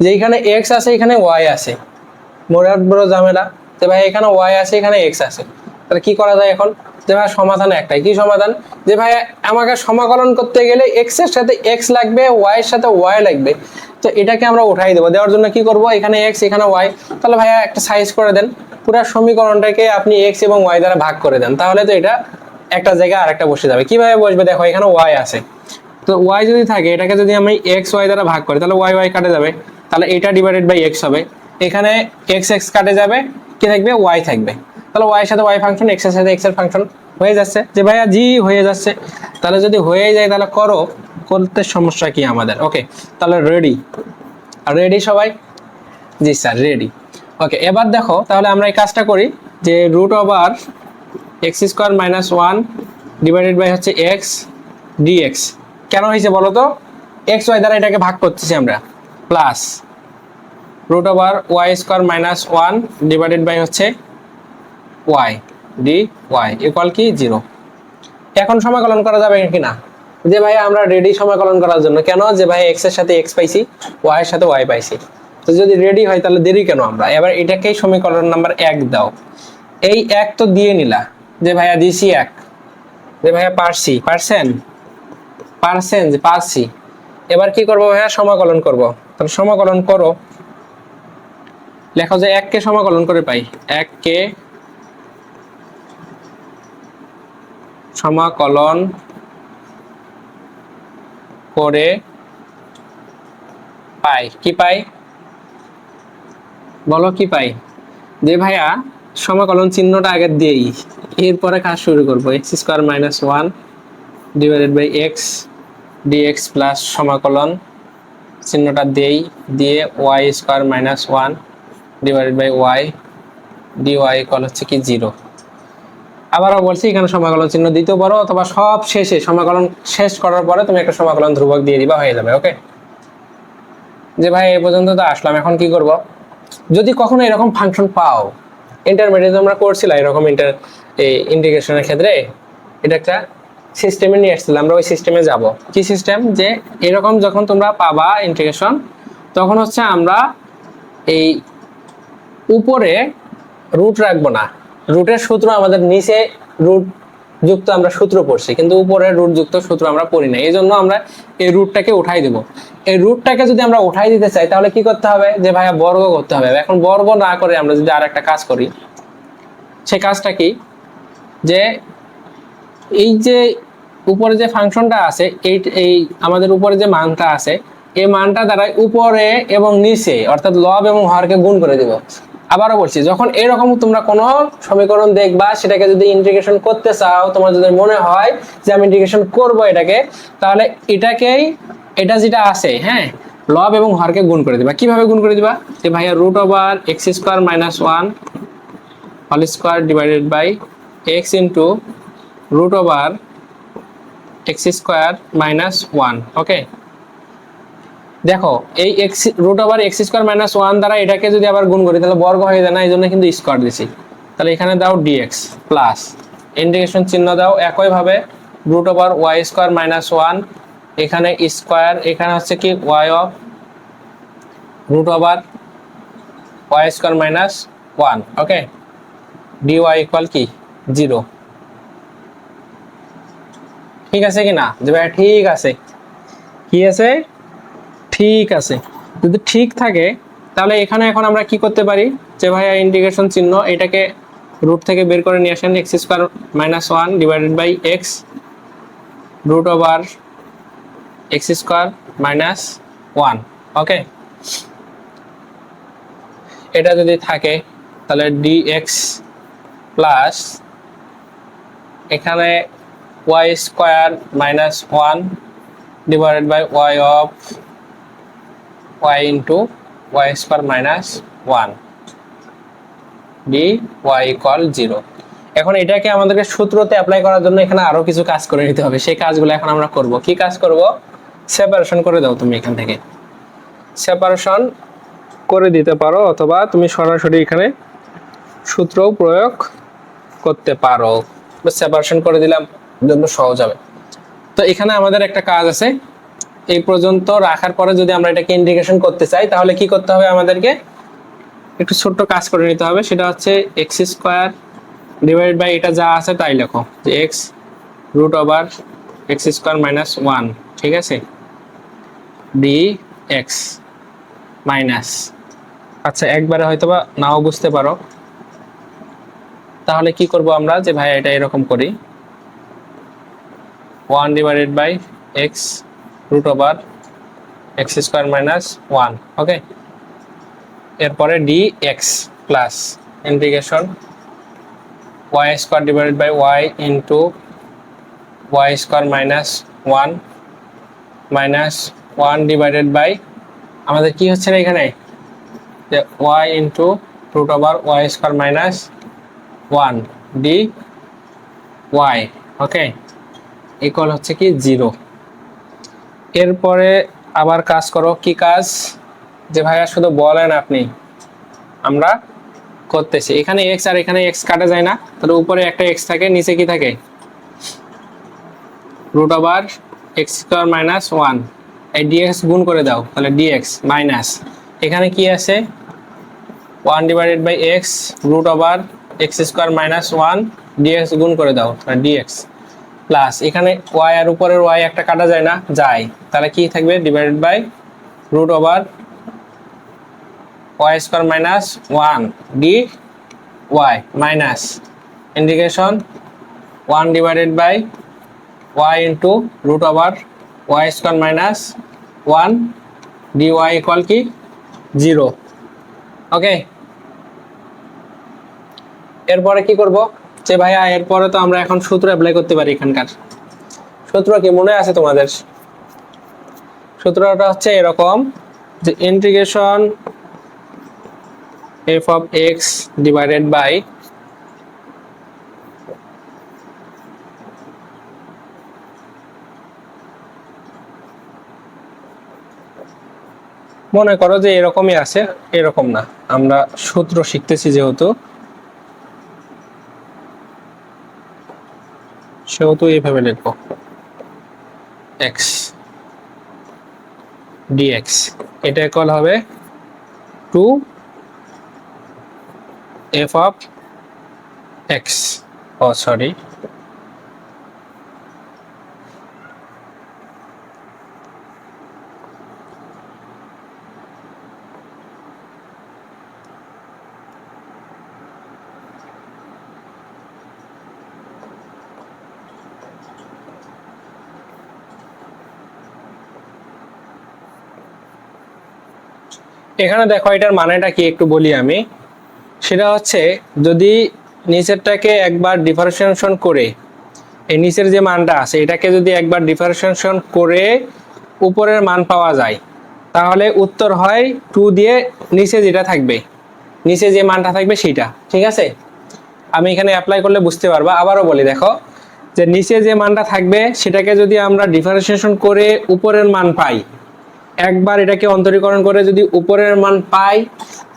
যে এখানে এক্স আছে এখানে ওয়াই আছে, বড় ঝামেলা। যে ভাই এখানে ওয়াই আছে এখানে এক্স আছে, তাহলে কি করা যায় এখন? যে ভাই সমাধান একটাই। কি সমাধান? যে ভাই আমাকে সমাকলন করতে গেলে এক্স এর সাথে এক্স লাগবে, ওয়াই এর সাথে ওয়াই লাগবে। তো এটাকে আমরা উঠাই দেবো। দেওয়ার জন্য কি করব? এখানে এক্স এখানে ওয়াই, তাহলে ভাইয়া একটা সাইজ করে দেন, পুরো সমীকরণটাকে আপনি এক্স এবং ওয়াই দ্বারা ভাগ করে দেন, তাহলে তো এটা একটা জায়গায় আরেকটা বসে যাবে। কিভাবে বসবে? দেখো এখানে ওয়াই আছে, তো ওয়াই যদি থাকে এটাকে যদি আমি এক্স ওয়াই দ্বারা ভাগ করি তাহলে ওয়াই ওয়াই কাটে যাবে, তাহলে এটা ডিভাইডেড বাই এক্স হবে। এখানে এক্স এক্স কাটে যাবে, কি থাকবে? ওয়াই থাকবে। তাহলে ওয়াই এর সাথে ওয়াই ফাংশন, এক্স এর সাথে এক্স এর ফাংশন হয়ে যাচ্ছে। যে ভাইয়া জি হয়ে যাচ্ছে, তাহলে যদি হয়ে যায় তাহলে করো, করতে সমস্যা কি আমাদের? ওকে, তাহলে রেডি? রেডি সবাই? জি স্যার রেডি। ওকে, এবার দেখো তাহলে আমরা এই কাজটা করি যে root over x square minus one divided by হচ্ছে এক্স ডিএক্স। কেন হয়েছে বলো তো? এক্স ওয়াই দ্বারা এটাকে ভাগ করতেছি আমরা, plus root over y square minus one divided by হচ্ছে ওয়াই ডি ওয়াই ইকুয়াল কি 0। এখন সমাকলন করা যাবে কি না? যে ভাই আমরা রেডি সমাকলন করার জন্য। কেন? যে ভাই এক্স এর সাথে এক্স পাইছি, ওয়াই এর সাথে ওয়াই পাইছি, তো যদি রেডি হয় তাহলে দেরি কেন আমরা? এবার এটাকেই সমীকরণ নাম্বার 1 দাও। এই 1 তো দিয়ে নিলা, যে ভাইয়া দিছি 1, যে ভাইয়া পারছি, পারছেন যে পারছি। এবার কি করব ভাইয়া? সমাকলন করব। তাহলে সমাকলন করো, লেখো যে 1 কে সমাকলন করে পাই, 1 কে সমাকলন করে পাই। কি পাই বলো? কি পাই? যে ভাইয়া সমাকলন চিহ্নটা আগে দিয়েই এরপরে কাজ শুরু করব। X square minus one divided by x dx plus সমাকলন চিহ্নটা দিয়েই দিয়ে y square minus one divided by y d y equal হচ্ছে কি 0। আবারও বলছি এখানে সমাকলন চিহ্ন দিতে পারো, অথবা সব শেষে সমাকলন শেষ করার পরে তুমি একটা সমাকলন ধ্রুবক দিয়ে দিবা, হয়ে যাবে। ওকে, যে ভাই এই পর্যন্ত তো আসলাম, এখন কি করব? যদি কখনো এরকম ফাংশন পাও, ইন্টারমিডিয়েট আমরা করছিলাম এরকম ইন্টিগ্রেশনের ক্ষেত্রে, এটা একটা সিস্টেমে নিয়ে আসছিলাম, আমরা ওই সিস্টেমে যাব। কি সিস্টেম? যে এরকম যখন তোমরা পাবা ইন্টিগ্রেশন, তখন হচ্ছে আমরা এই উপরে রুট রাখবো না, রুটের সূত্র আমাদের নিচে রুট যুক্ত আমরা সূত্র পড়ছি, কিন্তু উপরে রুট যুক্ত সূত্র আমরা পড়ি না। এই জন্য আমরা এই রুটটাকে উঠাই দেব। এই রুটটাকে যদি আমরা উঠাই দিতে চাই তাহলে কি করতে হবে? যে ভাইয়া বর্গ করতে হবে। এখন বর্গ না করে আমরা যদি আর একটা কাজ করি, সেই কাজটা কি? যে এই যে উপরে যে ফাংশনটা আছে, এই আমাদের উপরে যে মানটা আছে, এই মানটা দ্বারা উপরে এবং নিচে অর্থাৎ লব এবং হরকে গুণ করে দেব। আবারও বলছি, যখন এরকম তোমরা কোনো সমীকরণ দেখবা, সেটাকে যদি ইন্টিগ্রেশন করতে চাও, তোমার যদি মনে হয় যে আমি ইন্টিগ্রেশন করব এটাকে, তাহলে এটাকেই, এটা যেটা আছে, হ্যাঁ, লব এবং হরকে গুণ করে দিবা। কিভাবে গুণ করে দিবা? যে ভাইয়া root over x square minus one whole square divided by x into root over x square minus one. Okay, দেখো এই x root over x square minus one দ্বারা এটাকে যদি আবার গুণ করি তাহলে বর্গ হয়ে যায় না, এই জন্য কিন্তু স্কোয়ার দিছি। তাহলে এখানে দাও ডিএক্স প্লাস ইন্টিগ্রেশন চিহ্ন দাও একইভাবে root over y square minus one, এখানে স্কোয়ার, এখানে হচ্ছে কি y of root over y square minus one. Okay, d y equal কি 0। ঠিক আছে কি না? যে ভাই ঠিক আছে, কি আছে? ঠিক আছে। যদি ঠিক থাকে তাহলে এখানে এখন আমরা কি করতে পারি? যে ভাইয়া ইন্টিগ্রেশন চিহ্ন এটাকে রুট থেকে বের করে নিয়ে আসেন, x square minus one divided by x root over x square minus one. Okay, এটা যদি থাকে তাহলে ডিএক্স প্লাস এখানে y square minus one divided by y of y into y square minus one d y equal 0। এখন এটাকে আমাদেরকে সূত্রতে অ্যাপ্লাই করার জন্য এখানে আরো কিছু কাজ করে নিতে হবে। সেই কাজগুলো এখন আমরা করব। কি কাজ করব? সেপারেশন করে দাও তুমি এখান থেকে, সেপারেশন করে দিতে পারো, অথবা তুমি সরাসরি এখানে সূত্রও প্রয়োগ করতে পারো। সেপারেশন করে দিলাম, জন্য সহজ হবে। তো এখানে আমাদের একটা কাজ আছে, এই পর্যন্ত রাখার পরে যদি আমরা এটাকে ইন্টিগ্রেশন করতে চাই তাহলে কি করতে হবে, আমাদেরকে একটু ছোট্ট কাজ করে নিতে হবে। সেটা হচ্ছে এক্স স্কোয়ার ডিভাইড বাই এটা যা আছে তাই লেখো, যে x root over x square minus one, ঠিক আছে, ডি এক্স মাইনাস, আচ্ছা একবারে হয়তোবা নাও বুঝতে পারো, তাহলে কি করব আমরা, যে ভাই এটা এরকম করি, one divided by x root over x square minus one, okay, এরপরে d x plus integration y square divided by y into y square minus one minus one divided by আমাদের কি হচ্ছে না এখানে, যে y into root over y square minus one d y, okay, equal হচ্ছে কি 0। এরপরে আবার কাজ করো, কি কাজ, যে ভাইয়া শুধু বলেন আপনি, আমরা করতেছি। এখানে এক্স আর এখানে এক্স কাটা যায় না, তাহলে উপরে একটা এক্স থাকে, নিচে কি থাকে, root over x square minus one, এই ডিএক্স গুণ করে দাও, তাহলে ডিএক্স মাইনাস এখানে কি আছে, one divided by x root over x square minus one dx গুণ করে দাও, তাহলে ডিএক্স প্লাস এখানে ওয়াই আর উপরের ওয়াই একটা কাটা যায় না, যায়, তাহলে কি থাকবে, divided by root over y square minus one d y minus integration one divided by y into root over y square minus one d y equal কি 0, ওকে। এরপরে কি করব, যে ভাইয়া এরপরে তো আমরা এখন সূত্র অ্যাপ্লাই করতে পারি। এখানকার সূত্র কি মনে আছে তোমাদের? সূত্রটা হচ্ছে এরকম, যে integration f of x divided by মনে করো যে এরকমই আছে, এরকম না, আমরা সূত্র শিখতেছি যেহেতু সেহেতু এইভাবে লিখবো, এক্স ডিএক্স, এটা ইকুয়াল হবে to f of x, oh sorry, এখানে দেখো এটার মানেটা কি একটু বলি আমি। সেটা হচ্ছে যদি নিচেরটাকে একবার ডিফারেন্সিয়েশন করে, এই নিচের যে মানটা আছে এটাকে যদি একবার ডিফারেন্সিয়েশন করে উপরের মান পাওয়া যায়, তাহলে উত্তর হয় 2 দিয়ে নিচে যেটা থাকবে, নিচে যে মানটা থাকবে সেইটা, ঠিক আছে। আমি এখানে অ্যাপ্লাই করলে বুঝতে পারবা। আবারও বলি, দেখো যে নিচে যে মানটা থাকবে সেটাকে যদি আমরা ডিফারেন্সিয়েশন করে উপরের মান পাই, একবার এটাকে অন্তরীকরণ করে যদি উপরের মান পাই,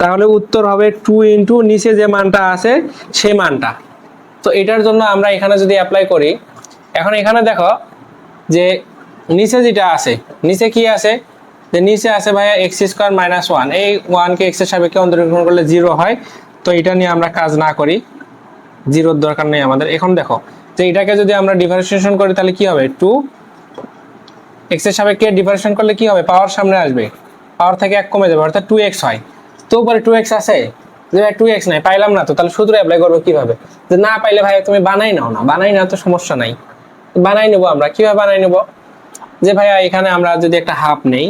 তাহলে উত্তর হবে 2 ইন্টু নিচে যে মানটা আছে সেই মানটা। তো এটার জন্য আমরা এখানে যদি অ্যাপ্লাই করি, এখন এখানে দেখো যে নিচে যেটা আছে, নিচে কি আছে, যে নিচে আছে ভাইয়া এক্স স্কোয়ার মাইনাস ওয়ান, এই ওয়ানকে এক্সের সাপেক্ষে অন্তরীকরণ করলে 0 হয়। তো এটা নিয়ে আমরা কাজ না করি, 0-র দরকার নেই আমাদের। এখন দেখো যে এটাকে যদি আমরা ডিফারেন্সিয়েশন করি তাহলে কি হবে, 2 এক্স এর সাপেক্ষে ডিফারেন্সিয়েশন করলে কি হবে, পাওয়ার সামনে আসবে, পাওয়ার থেকে 1 কমে যাবে, অর্থাৎ 2x হয়। তো উপরে 2x আছে, যে ভাই 2x নাই, পাইলাম না, তো তাহলে সূত্র অ্যাপ্লাই করবো কিভাবে, যে না পাইলে ভাই তুমি বানাই নাও না, বানাই নাও তো সমস্যা নাই, বানাই নেবো আমরা। কিভাবে বানাই নেবো, যে ভাইয়া এখানে আমরা যদি একটা হাফ নেই,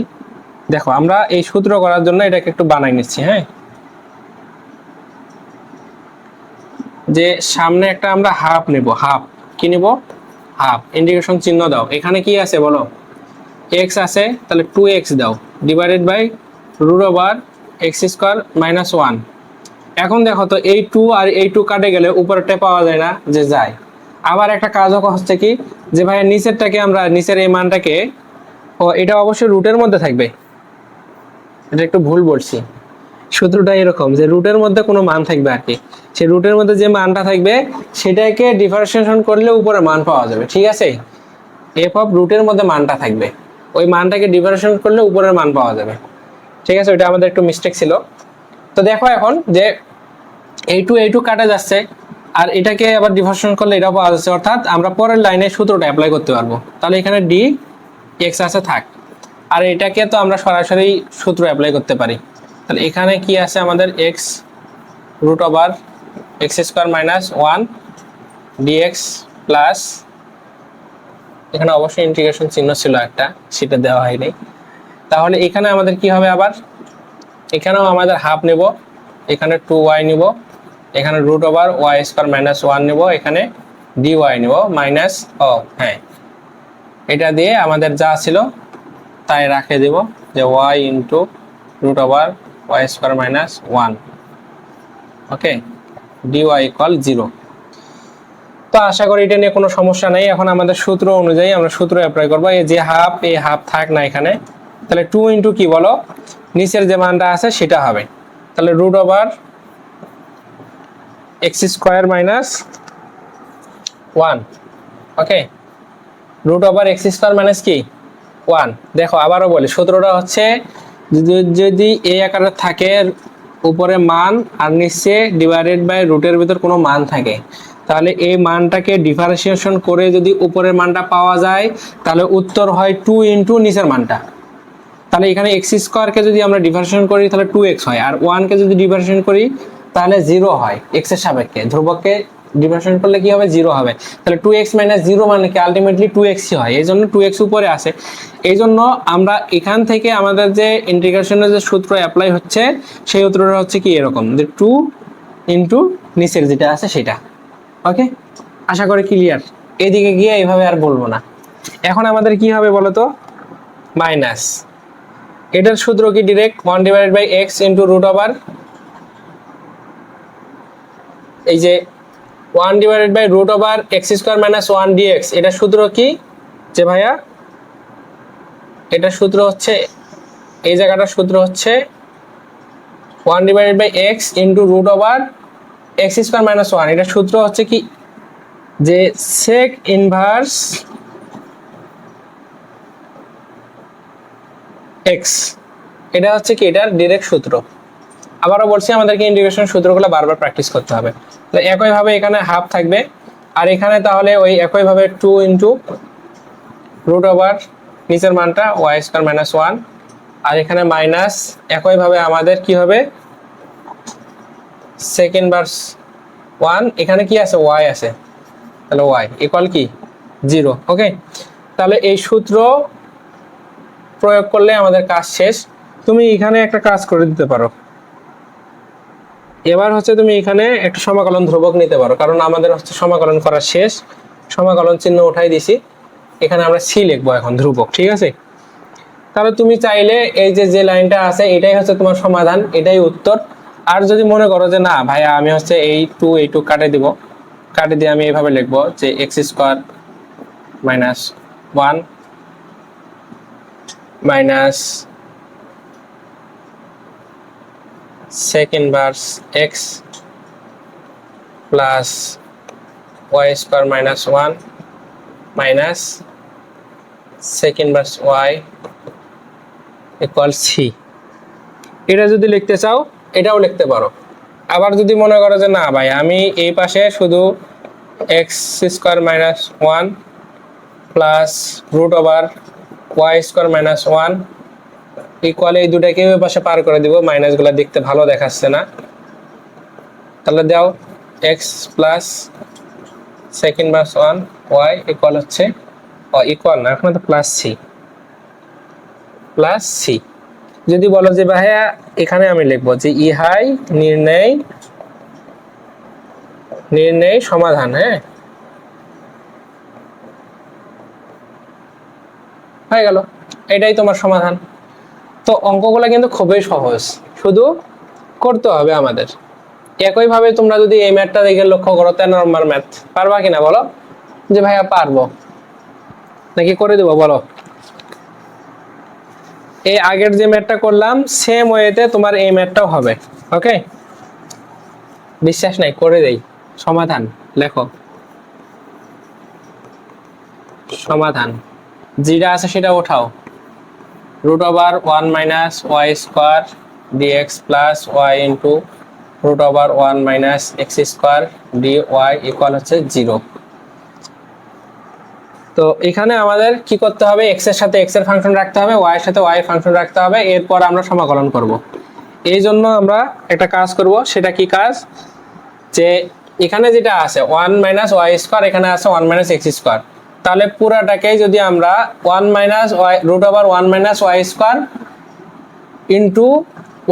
দেখো আমরা এই সূত্র করার জন্য এটাকে একটু বানাই নিচ্ছি, হ্যাঁ, যে সামনে একটা আমরা হাফ নেব, হাফ কি নেব, হাফ, ইন্টিগ্রেশন চিহ্ন দাও, এখানে কি আছে বলো, x আছে, তাহলে 2x দাও, divided by root over x square minus one. এখন দেখো তো এই 2 আর এই 2 কাটে গেলে উপরেরটা পাওয়া যায় না, যে যায়। আবার একটা কাজ হচ্ছে কি, যে ভাই নিচেরটাকে আমরা, নিচের এই মানটাকে, ও এটা অবশ্যই রুটের মধ্যে থাকবে, এটা একটু ভুল বলছি, সূত্রটা এরকম যে রুটের মধ্যে কোনো মান থাকবে আর কি, সেই রুটের মধ্যে যে মানটা থাকবে সেটাকে ডিফারেন্সিয়েশন করলে উপরে মান পাওয়া যাবে, ঠিক আছে। এফ অফ রুটের মধ্যে মানটা থাকবে, ওই মানটাকে ডিফারেন্সিয়েশন করলে উপরের মান পাওয়া যাবে, ঠিক আছে। ওইটা আমাদের একটু মিস্টেক ছিল। তো দেখো এখন যে এই টু কাটা যাচ্ছে, আর এটাকে আবার ডিফারেন্সিয়েশন করলে এটা পাওয়া যাচ্ছে, অর্থাৎ আমরা পরের লাইনে সূত্রটা অ্যাপ্লাই করতে পারবো। তাহলে এখানে ডি এক্স আছে থাক, আর এটাকে তো আমরা সরাসরি সূত্র অ্যাপ্লাই করতে পারি। তাহলে এখানে কি আছে আমাদের x root over x square minus 1 dx plus, এখানে অবশ্যই ইন্টিগ্রেশন চিহ্ন ছিল একটা, সেটা দেওয়া হয়নি। তাহলে এখানে আমাদের কি হবে, আবার এখানেও আমাদের হাফ নেব, এখানে 2y নিব, এখানে root over y square minus 1 নেব, এখানে ডিওয়াই নেব মাইনাস, হ্যাঁ এটা দিয়ে আমাদের যা ছিল তাই রাখে দেব, যে y into root over y square minus 1, okay, dy equal 0। তো আশা করি এটা নিয়ে কোনো সমস্যা নেই। এখন আমাদের সূত্র অনুযায়ী আমরা সূত্র অ্যাপ্লাই করবো। এই যে হাফ, এই হাফ থাক না এখানে, তাহলে 2 ইন্টু কি বলো, নিচের যে মানটা আছে সেটা হবে, তাহলে root over x square minus 1, okay, root over x square minus কি 1। দেখো আবারও বলি, সূত্রটা হচ্ছে যদি এই আকারে থাকে উপরে মান আর নিচে ডিভাইডেড বাই রুটের ভিতর কোনো মান থাকে, তাহলে এই মানটাকে ডিফারেন্সিয়েশন করে যদি উপরের মানটা পাওয়া যায় তাহলে উত্তর হয় 2 ইন্টু নিচের মানটা। তাহলে এখানে এক্স স্কোয়ারকে যদি আমরা ডিফারেন্সিয়েশন করি তাহলে 2x হয়, আর 1কে যদি ডিফারেন্সিয়েশন করি তাহলে 0 হয়। এক্স এর সাপেক্ষে ধ্রুবককে ডিফারেন্সিয়েশন করলে কি হবে, 0 হবে। তাহলে 2x মাইনাস 0 মানে কি আলটিমেটলি 2x হয়, এই জন্য 2x উপরে আসে। এই জন্য আমরা এখান থেকে আমাদের যে ইন্টিগ্রেশনের যে সূত্র অ্যাপ্লাই হচ্ছে সেই সূত্রটা হচ্ছে কি এরকম, যে 2 ইন্টু নিচের যেটা আছে সেটা, ওকে। আশা করি ক্লিয়ার। এদিকে গিয়ে এইভাবে আর বলবো না। এখন আমাদের কি হবে বলতো, মাইনাস, এটার সূত্র কি direct 1 divided by x into root over, এই যে 1 divided by root over x square minus 1 dx, এটার সূত্র কি যে ভাইয়া, এটার সূত্র হচ্ছে এই জায়গাটার সূত্র হচ্ছে 1 divided by x into root over x square minus 1, এটার সূত্র হচ্ছে কি যে সেক ইনভার্স এক্স, এটা হচ্ছে কি এটার ডিরেক্ট সূত্র। আবারও বলছি আমাদেরকে ইন্টিগ্রেশন সূত্রগুলো বারবার প্র্যাকটিস করতে হবে। তো একইভাবে এখানে হাফ থাকবে, আর এখানে তাহলে ওই একইভাবে 2 ইন্টু রুট ওভার নিচের মানটা ওয়াই স্কোয়ার মাইনাস 1, আর এখানে মাইনাস, একইভাবে আমাদের কি হবে সেকেন্ড ভার্স 1, এখানে কি আছে ওয়াই আছে, তাহলে ওয়াই ইকুয়াল কি 0, ওকে। তাহলে এই সূত্র প্রয়োগ করলে আমাদের কাজ শেষ। তুমি এখানে একটা কাজ করে দিতে পারো, এবার হচ্ছে তুমি এখানে একটা সমাকলন ধ্রুবক নিতে পারো, কারণ আমাদের হচ্ছে সমাকলন করা শেষ, সমাকলন চিহ্ন উঠাই দিছি, এখানে আমরা সি লিখবো এখন ধ্রুবক, ঠিক আছে। তাহলে তুমি চাইলে এই যে লাইনটা আছে এটাই হচ্ছে তোমার সমাধান, এটাই উত্তর। আর যদি মনে করো যে না ভাইয়া আমি হচ্ছে এই টু কাটে দিব, কাটে দিয়ে আমি এইভাবে লিখবো যে x square minus 1 minus sec inverse x plus y square minus 1 minus sec inverse y equal c, এটা যদি লিখতে চাও এটাও লিখতে পারো। আবার যদি মনে করো যে না ভাই আমি এই পাশে শুধু x square minus 1 plus root over y square minus 1 equal, এই দুটাকে ওই পাশে পার করে দিব, মাইনাসগুলো দেখতে ভালো দেখাচ্ছে না, তাহলে দাও x plus sec inverse 1 y equal হচ্ছে, ইকুয়াল না এখন তো প্লাস সি। যদি বলো যে ভাইয়া এখানে আমি লিখবো যে ইহাই নির্ণয় সমাধান, হ্যাঁ হয়ে গেল, এটাই তোমার সমাধান। তো অঙ্কগুলো কিন্তু খুবই সহজ, শুধু করতে হবে আমাদের। একইভাবে তোমরা যদি এই ম্যাথটা দেখে লক্ষ্য করো 10 নম্বর ম্যাথ, পারবা কিনা বলো যে ভাইয়া পারবো নাকি করে দেবো বলো। এই আগের যে ম্যাথটা করলাম সেম ওয়েতে তোমার এই ম্যাথটাও হবে। ওকে, বিশ্বাস নাই করে দেই। সমাধান লেখো, সমাধান যেটা আছে সেটা ওঠাও। Root over 1 minus y square dx plus y into root over 1 minus x square d y equal হচ্ছে 0। তো এখানে আমাদের কি করতে হবে, এক্স এর সাথে এক্স এর ফাংশন রাখতে হবে, ওয়াই এর সাথে ওয়াই এর ফাংশন রাখতে হবে, এরপর আমরা সমাকলন করব। এই জন্য আমরা একটা কাজ করব, সেটা কি কাজ, যে এখানে যেটা আছে 1 মাইনাস ওয়াই স্কোয়ার, এখানে আছে 1 মাইনাস এক্স স্কোয়ার, তাহলে পুরাটাকে যদি আমরা 1 minus y root over 1 minus y square into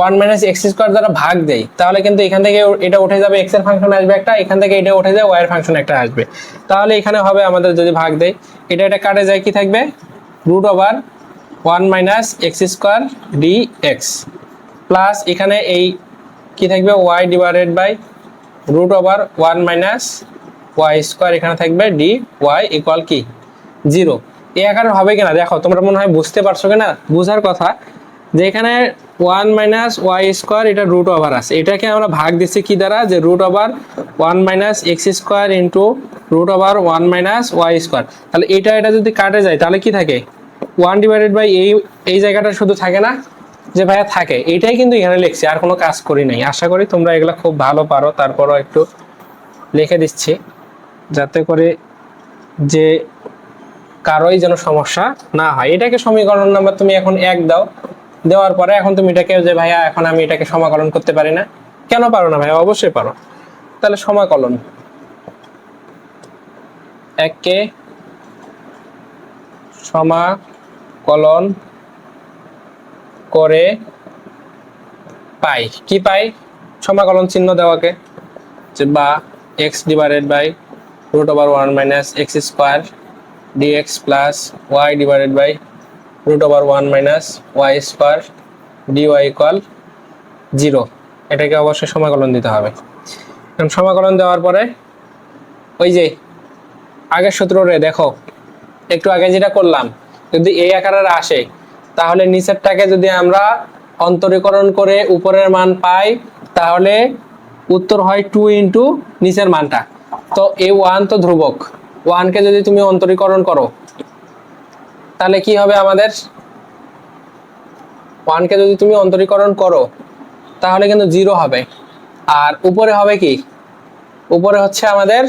1 minus x square দ্বারা ভাগ দেই, তাহলে কিন্তু এখান থেকে এটা উঠে যাবে, এক্স এর ফাংশন আসবে একটা, এখান থেকে এটা উঠে যায়, ওয়াই এর ফাংশন একটা আসবে। তাহলে এখানে হবে আমাদের যদি ভাগ দেই, এটা এটা কাটে যায়, কি থাকবে root over 1 minus x square d x plus এখানে এই কি থাকবে y divided by root over 1 minus y square, এখানে থাকবে ডি ওয়াই ইকুয়াল কি 0। এই আকারে হবে কিনা দেখো, তোমরা মনে হয় বুঝতে পারছো কিনা, বুঝার কথা যে এখানে 1 মাইনাস ওয়াই স্কোয়ার এটা রুট ওভার আছে, এটাকে আমরা ভাগ দিচ্ছি কি দ্বারা, যে root over 1 minus x square into root over 1 minus y square. তাহলে এটা যদি কাটে যায় তাহলে কি থাকে 1 ডিভাইডেড বাই এই জায়গাটা শুধু থাকে না, যে ভাইয়া থাকে, এইটাই কিন্তু এখানে লিখছি, আর কোনো কাজ করি নাই। আশা করি তোমরা এগুলো খুব ভালো পারো, তারপরও একটু লিখে দিচ্ছি যাতে করে যে কারোই যেন সমস্যা না হয়। এটাকে সমীকরণ নাম্বার তুমি এখন 1 দাও, দেওয়ার পরে এখন তুমি এটাকে যে ভাইয়া এখন আমি এটাকে সমাকলন করতে পারি না, কেন পারো না ভাইয়া, অবশ্যই পারো। তাহলে সমাকলন 1 কে সমাকলন করে পাই কি পাই, সমাকলন চিহ্ন দেওয়াকে, যে বা x divided by root over 1 minus x square dx plus y divided by root over 1 minus y square dy equal 0। এটাকে অবশ্যই সমাকলন দিতে হবে। কারণ সমাকলন দেওয়ার পরে ওই যে আগের সূত্রে দেখো, একটু আগে যেটা করলাম, যদি এই আকারের আসে তাহলে নিচেরটাকে যদি আমরা অন্তরীকরণ করে উপরের মান পাই, তাহলে উত্তর হয় 2 ইন্টু নিচের মানটা। তো এই 1 তো ধ্রুবক, 1 কে যদি তুমি অন্তরীকরণ করো তাহলে কি হবে আমাদের, 1 কে যদি তুমি অন্তরীকরণ করো তাহলে কিন্তু 0 হবে। আর উপরে হবে কি, উপরে হচ্ছে আমাদের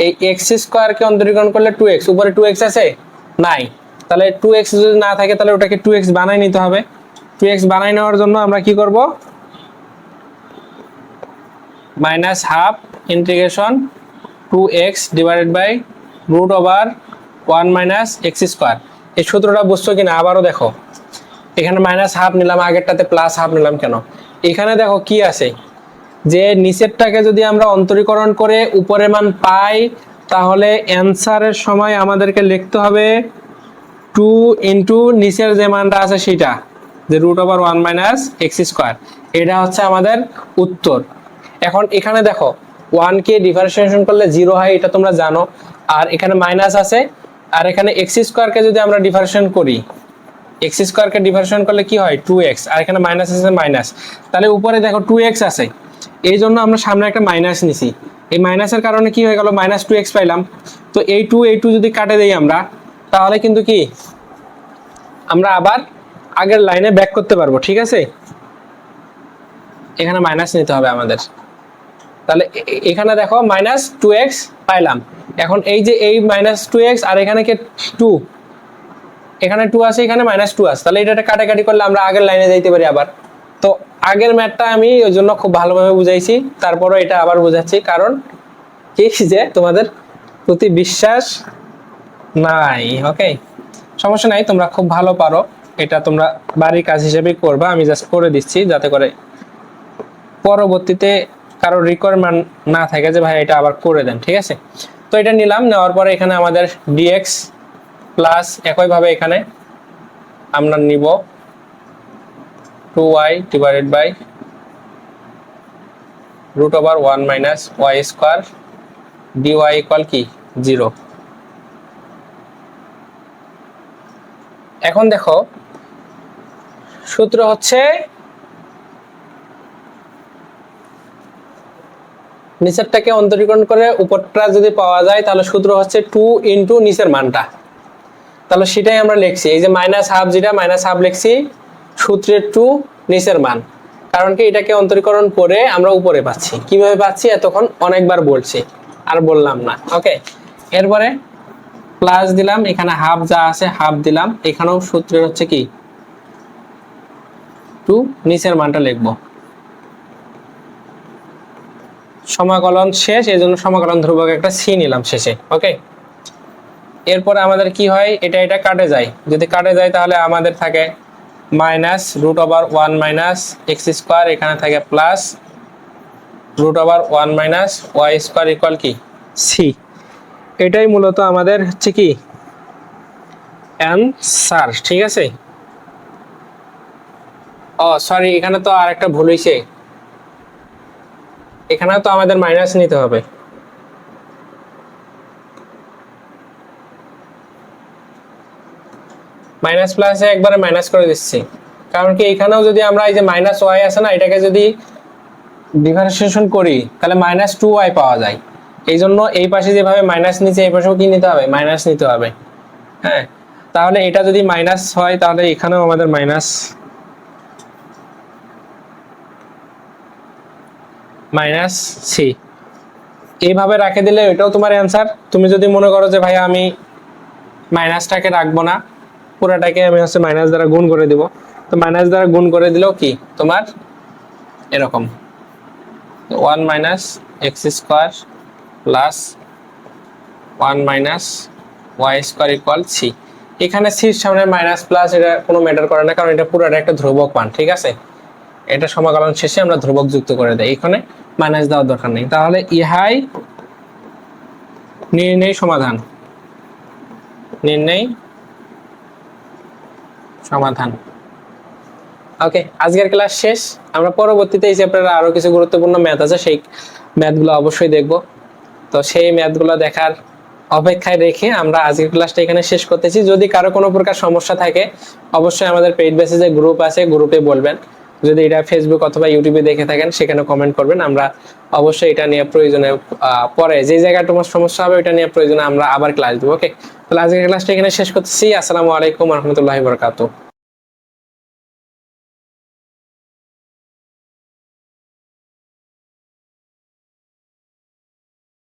এই এক্স স্কোয়ারকে অন্তরীকরণ করলে 2x, উপরে 2x আছে নাই, তাহলে 2x যদি না থাকে তাহলে ওটাকে 2x বানাই নিতে হবে। 2x বানাই নেওয়ার জন্য আমরা কি করব, minus half integration 2x divided by root over 1 minus x square. এই সূত্রটা বুঝছো কিনা আবারও দেখো, এখানে মাইনাস হাফ নিলাম, আগেরটাতে প্লাস হাফ নিলাম কেন, এখানে দেখো কি আছে, যে নিচেরটাকে যদি আমরা অন্তরীকরণ করে উপরের মান পাই তাহলে অ্যান্সারের সময় আমাদেরকে লিখতে হবে 2 ইন্টু নিচের যে মানটা আছে সেটা, যে root over 1 minus x square, এটা হচ্ছে আমাদের উত্তর। এখন এখানে দেখো 1 কে ডিফারেন্সিয়েশন করলে 0 হয়, এটা তোমরা জানো, আর এখানে মাইনাস আছে, আর এখানে এক্স স্কোয়ারকে যদি আমরা ডিফারেন্সিয়েশন করি, এক্স স্কোয়ারকে ডিফারেন্সিয়েশন করলে কি হয় 2x, আর এখানে মাইনাস আছে মাইনাস, তাহলে উপরে দেখো 2x আছে, এই জন্য আমরা সামনে একটা মাইনাস নিছি, এই মাইনাসের কারণে কি হয়ে গেল মাইনাস 2x পাইলাম। তো এই 2 যদি কাটে দেই আমরা, তাহলে কিন্তু কি আমরা আবার আগের লাইনে ব্যাক করতে পারবো, ঠিক আছে। এখানে মাইনাস নিতে হবে আমাদের, তাহলে এখানে দেখো মাইনাস 2x পাইলাম। এখন এই যে এই মাইনাস 2x আর এখানে কি 2, এখানে 2 আছে, এখানে মাইনাস 2 আছে, তাহলে এটা কাটাকাটি করলে আমরা আগের লাইনে যাইতে পারি আবার। তো আগের ম্যাথটা আমি ওই জন্য খুব ভালোভাবে বুঝাইছি, তারপরও এটা আবার বুঝাচ্ছি, কারণ কি যে তোমাদের প্রতি বিশ্বাস নাই। ওকে, সমস্যা নাই, তোমরা খুব ভালো পারো, এটা তোমরা বাড়ির কাজ হিসেবেই করবা, আমি জাস্ট করে দিচ্ছি যাতে করে পরবর্তীতে কারো রিকোয়ারমেন্ট না থাকে যে ভাই এটা আবার করে দেন, ঠিক আছে। তো এটা নিলাম, নেওয়ার পরে এখানে আমাদের dx প্লাস একইভাবে এখানে আমরা নিব 2y divided by root over 1 minus y square dy equal কি 0। এখন দেখো সূত্র হচ্ছে নিচেরটাকে অন্তরীকরণ করে উপরটা যদি পাওয়া যায় তাহলে সূত্র হচ্ছে 2 ইনটু নিচের মানটা। তাহলে সেটাই আমরা লিখছি, এই যে -12 যেটা -12 লিখছি সূত্রের 2 নিচের মান, কারণ কি এটাকে অন্তরীকরণ করে আমরা উপরে পাচ্ছি। কিভাবে পাচ্ছি এতক্ষণ অনেকবার বলছি, আর বললাম না। ওকে, এরপরে প্লাস দিলাম, এখানে হাফ যা আছে হাফ দিলাম, এখানেও সূত্রের হচ্ছে কি 2 নিচের মানটা লিখবো। সমাকলন শেষ, এই জন্য সমাকলন ধ্রুবক একটা সি নিলাম শেষে। ওকে, এরপরে আমাদের কি হয়, এটা কাটে যায়, যদি কাটে যায় তাহলে আমাদের থাকে -√1 - x², এখানে থাকে +√1 - y² ইকুয়াল কি সি। এটাই মূলত আমাদের হচ্ছে কি অ্যানসার। ঠিক আছে, ও সরি, এখানে তো আর একটা ভুল হয়েছে, এখানে তো আমাদের মাইনাস নিতে হবে। মাইনাস প্লাসে একবারে মাইনাস করে দিচ্ছি, কারণ কি এখানেও যদি আমরা এই যে -y আছে না, এটাকে যদি ডিফারেন্সিয়েশন করি তাহলে -2y পাওয়া যায়। এই জন্য এই পাশে যেভাবে মাইনাস নিচে এই পাশেও কি নিতে হবে, মাইনাস নিতে হবে। হ্যাঁ, তাহলে এটা যদি মাইনাস হয় তাহলে এখানেও আমাদের -c এইভাবে রাখে দিলে এটাও তোমার অ্যান্সার। তুমি যদি মনে করো যে ভাই আমি মাইনাসটাকে রাখবো না, পুরাটাকে আমি হচ্ছে মাইনাস দ্বারা গুণ করে দিব, তো মাইনাস দ্বারা গুণ করে দিলেও কি তোমার এরকম 1 - x² plus 1 - y² equal C. এখানে সির সামনে মাইনাস প্লাস এটা কোনো ম্যাটার করে না, কারণ এটা পুরোটা একটা ধ্রুবক মান। ঠিক আছে, এটা সমাকলন শেষে আমরা ধ্রুবক যুক্ত করে দেই, এখানে মাইনাস দেওয়ার দরকার নেই। তাহলে ইহাই নির্ণয় সমাধান, নির্ণয় সমাধান। ওকে, আজকের ক্লাস শেষ। আমরা পরবর্তীতে এই চ্যাপ্টারে আরো কিছু গুরুত্বপূর্ণ ম্যাথ আছে, সেই ম্যাথগুলো অবশ্যই দেখব। তো সেই ম্যাথগুলো দেখার অপেক্ষায় রেখে আমরা আজকের ক্লাসটা এখানে শেষ করতেছি। যদি কারো কোনো প্রকার সমস্যা থাকে অবশ্যই আমাদের পেইড বেসিসে গ্রুপ আছে, গ্রুপে বলবেন। যদি এটা ফেসবুক অথবা ইউটিউবে দেখে থাকেন সেখানে কমেন্ট করবেন, আমরা অবশ্যই এটা নিয়ে প্রয়োজনে পরে যে জায়গায় তোমার সমস্যা হবে এটা নিয়ে প্রয়োজনে আমরা আবার ক্লাস দেবো। ওকে, তাহলে আজকের ক্লাসটা এখানে শেষ করতেছি। আসসালামু আলাইকুম ওয়া রাহমাতুল্লাহি ওয়া বারাকাতুহু।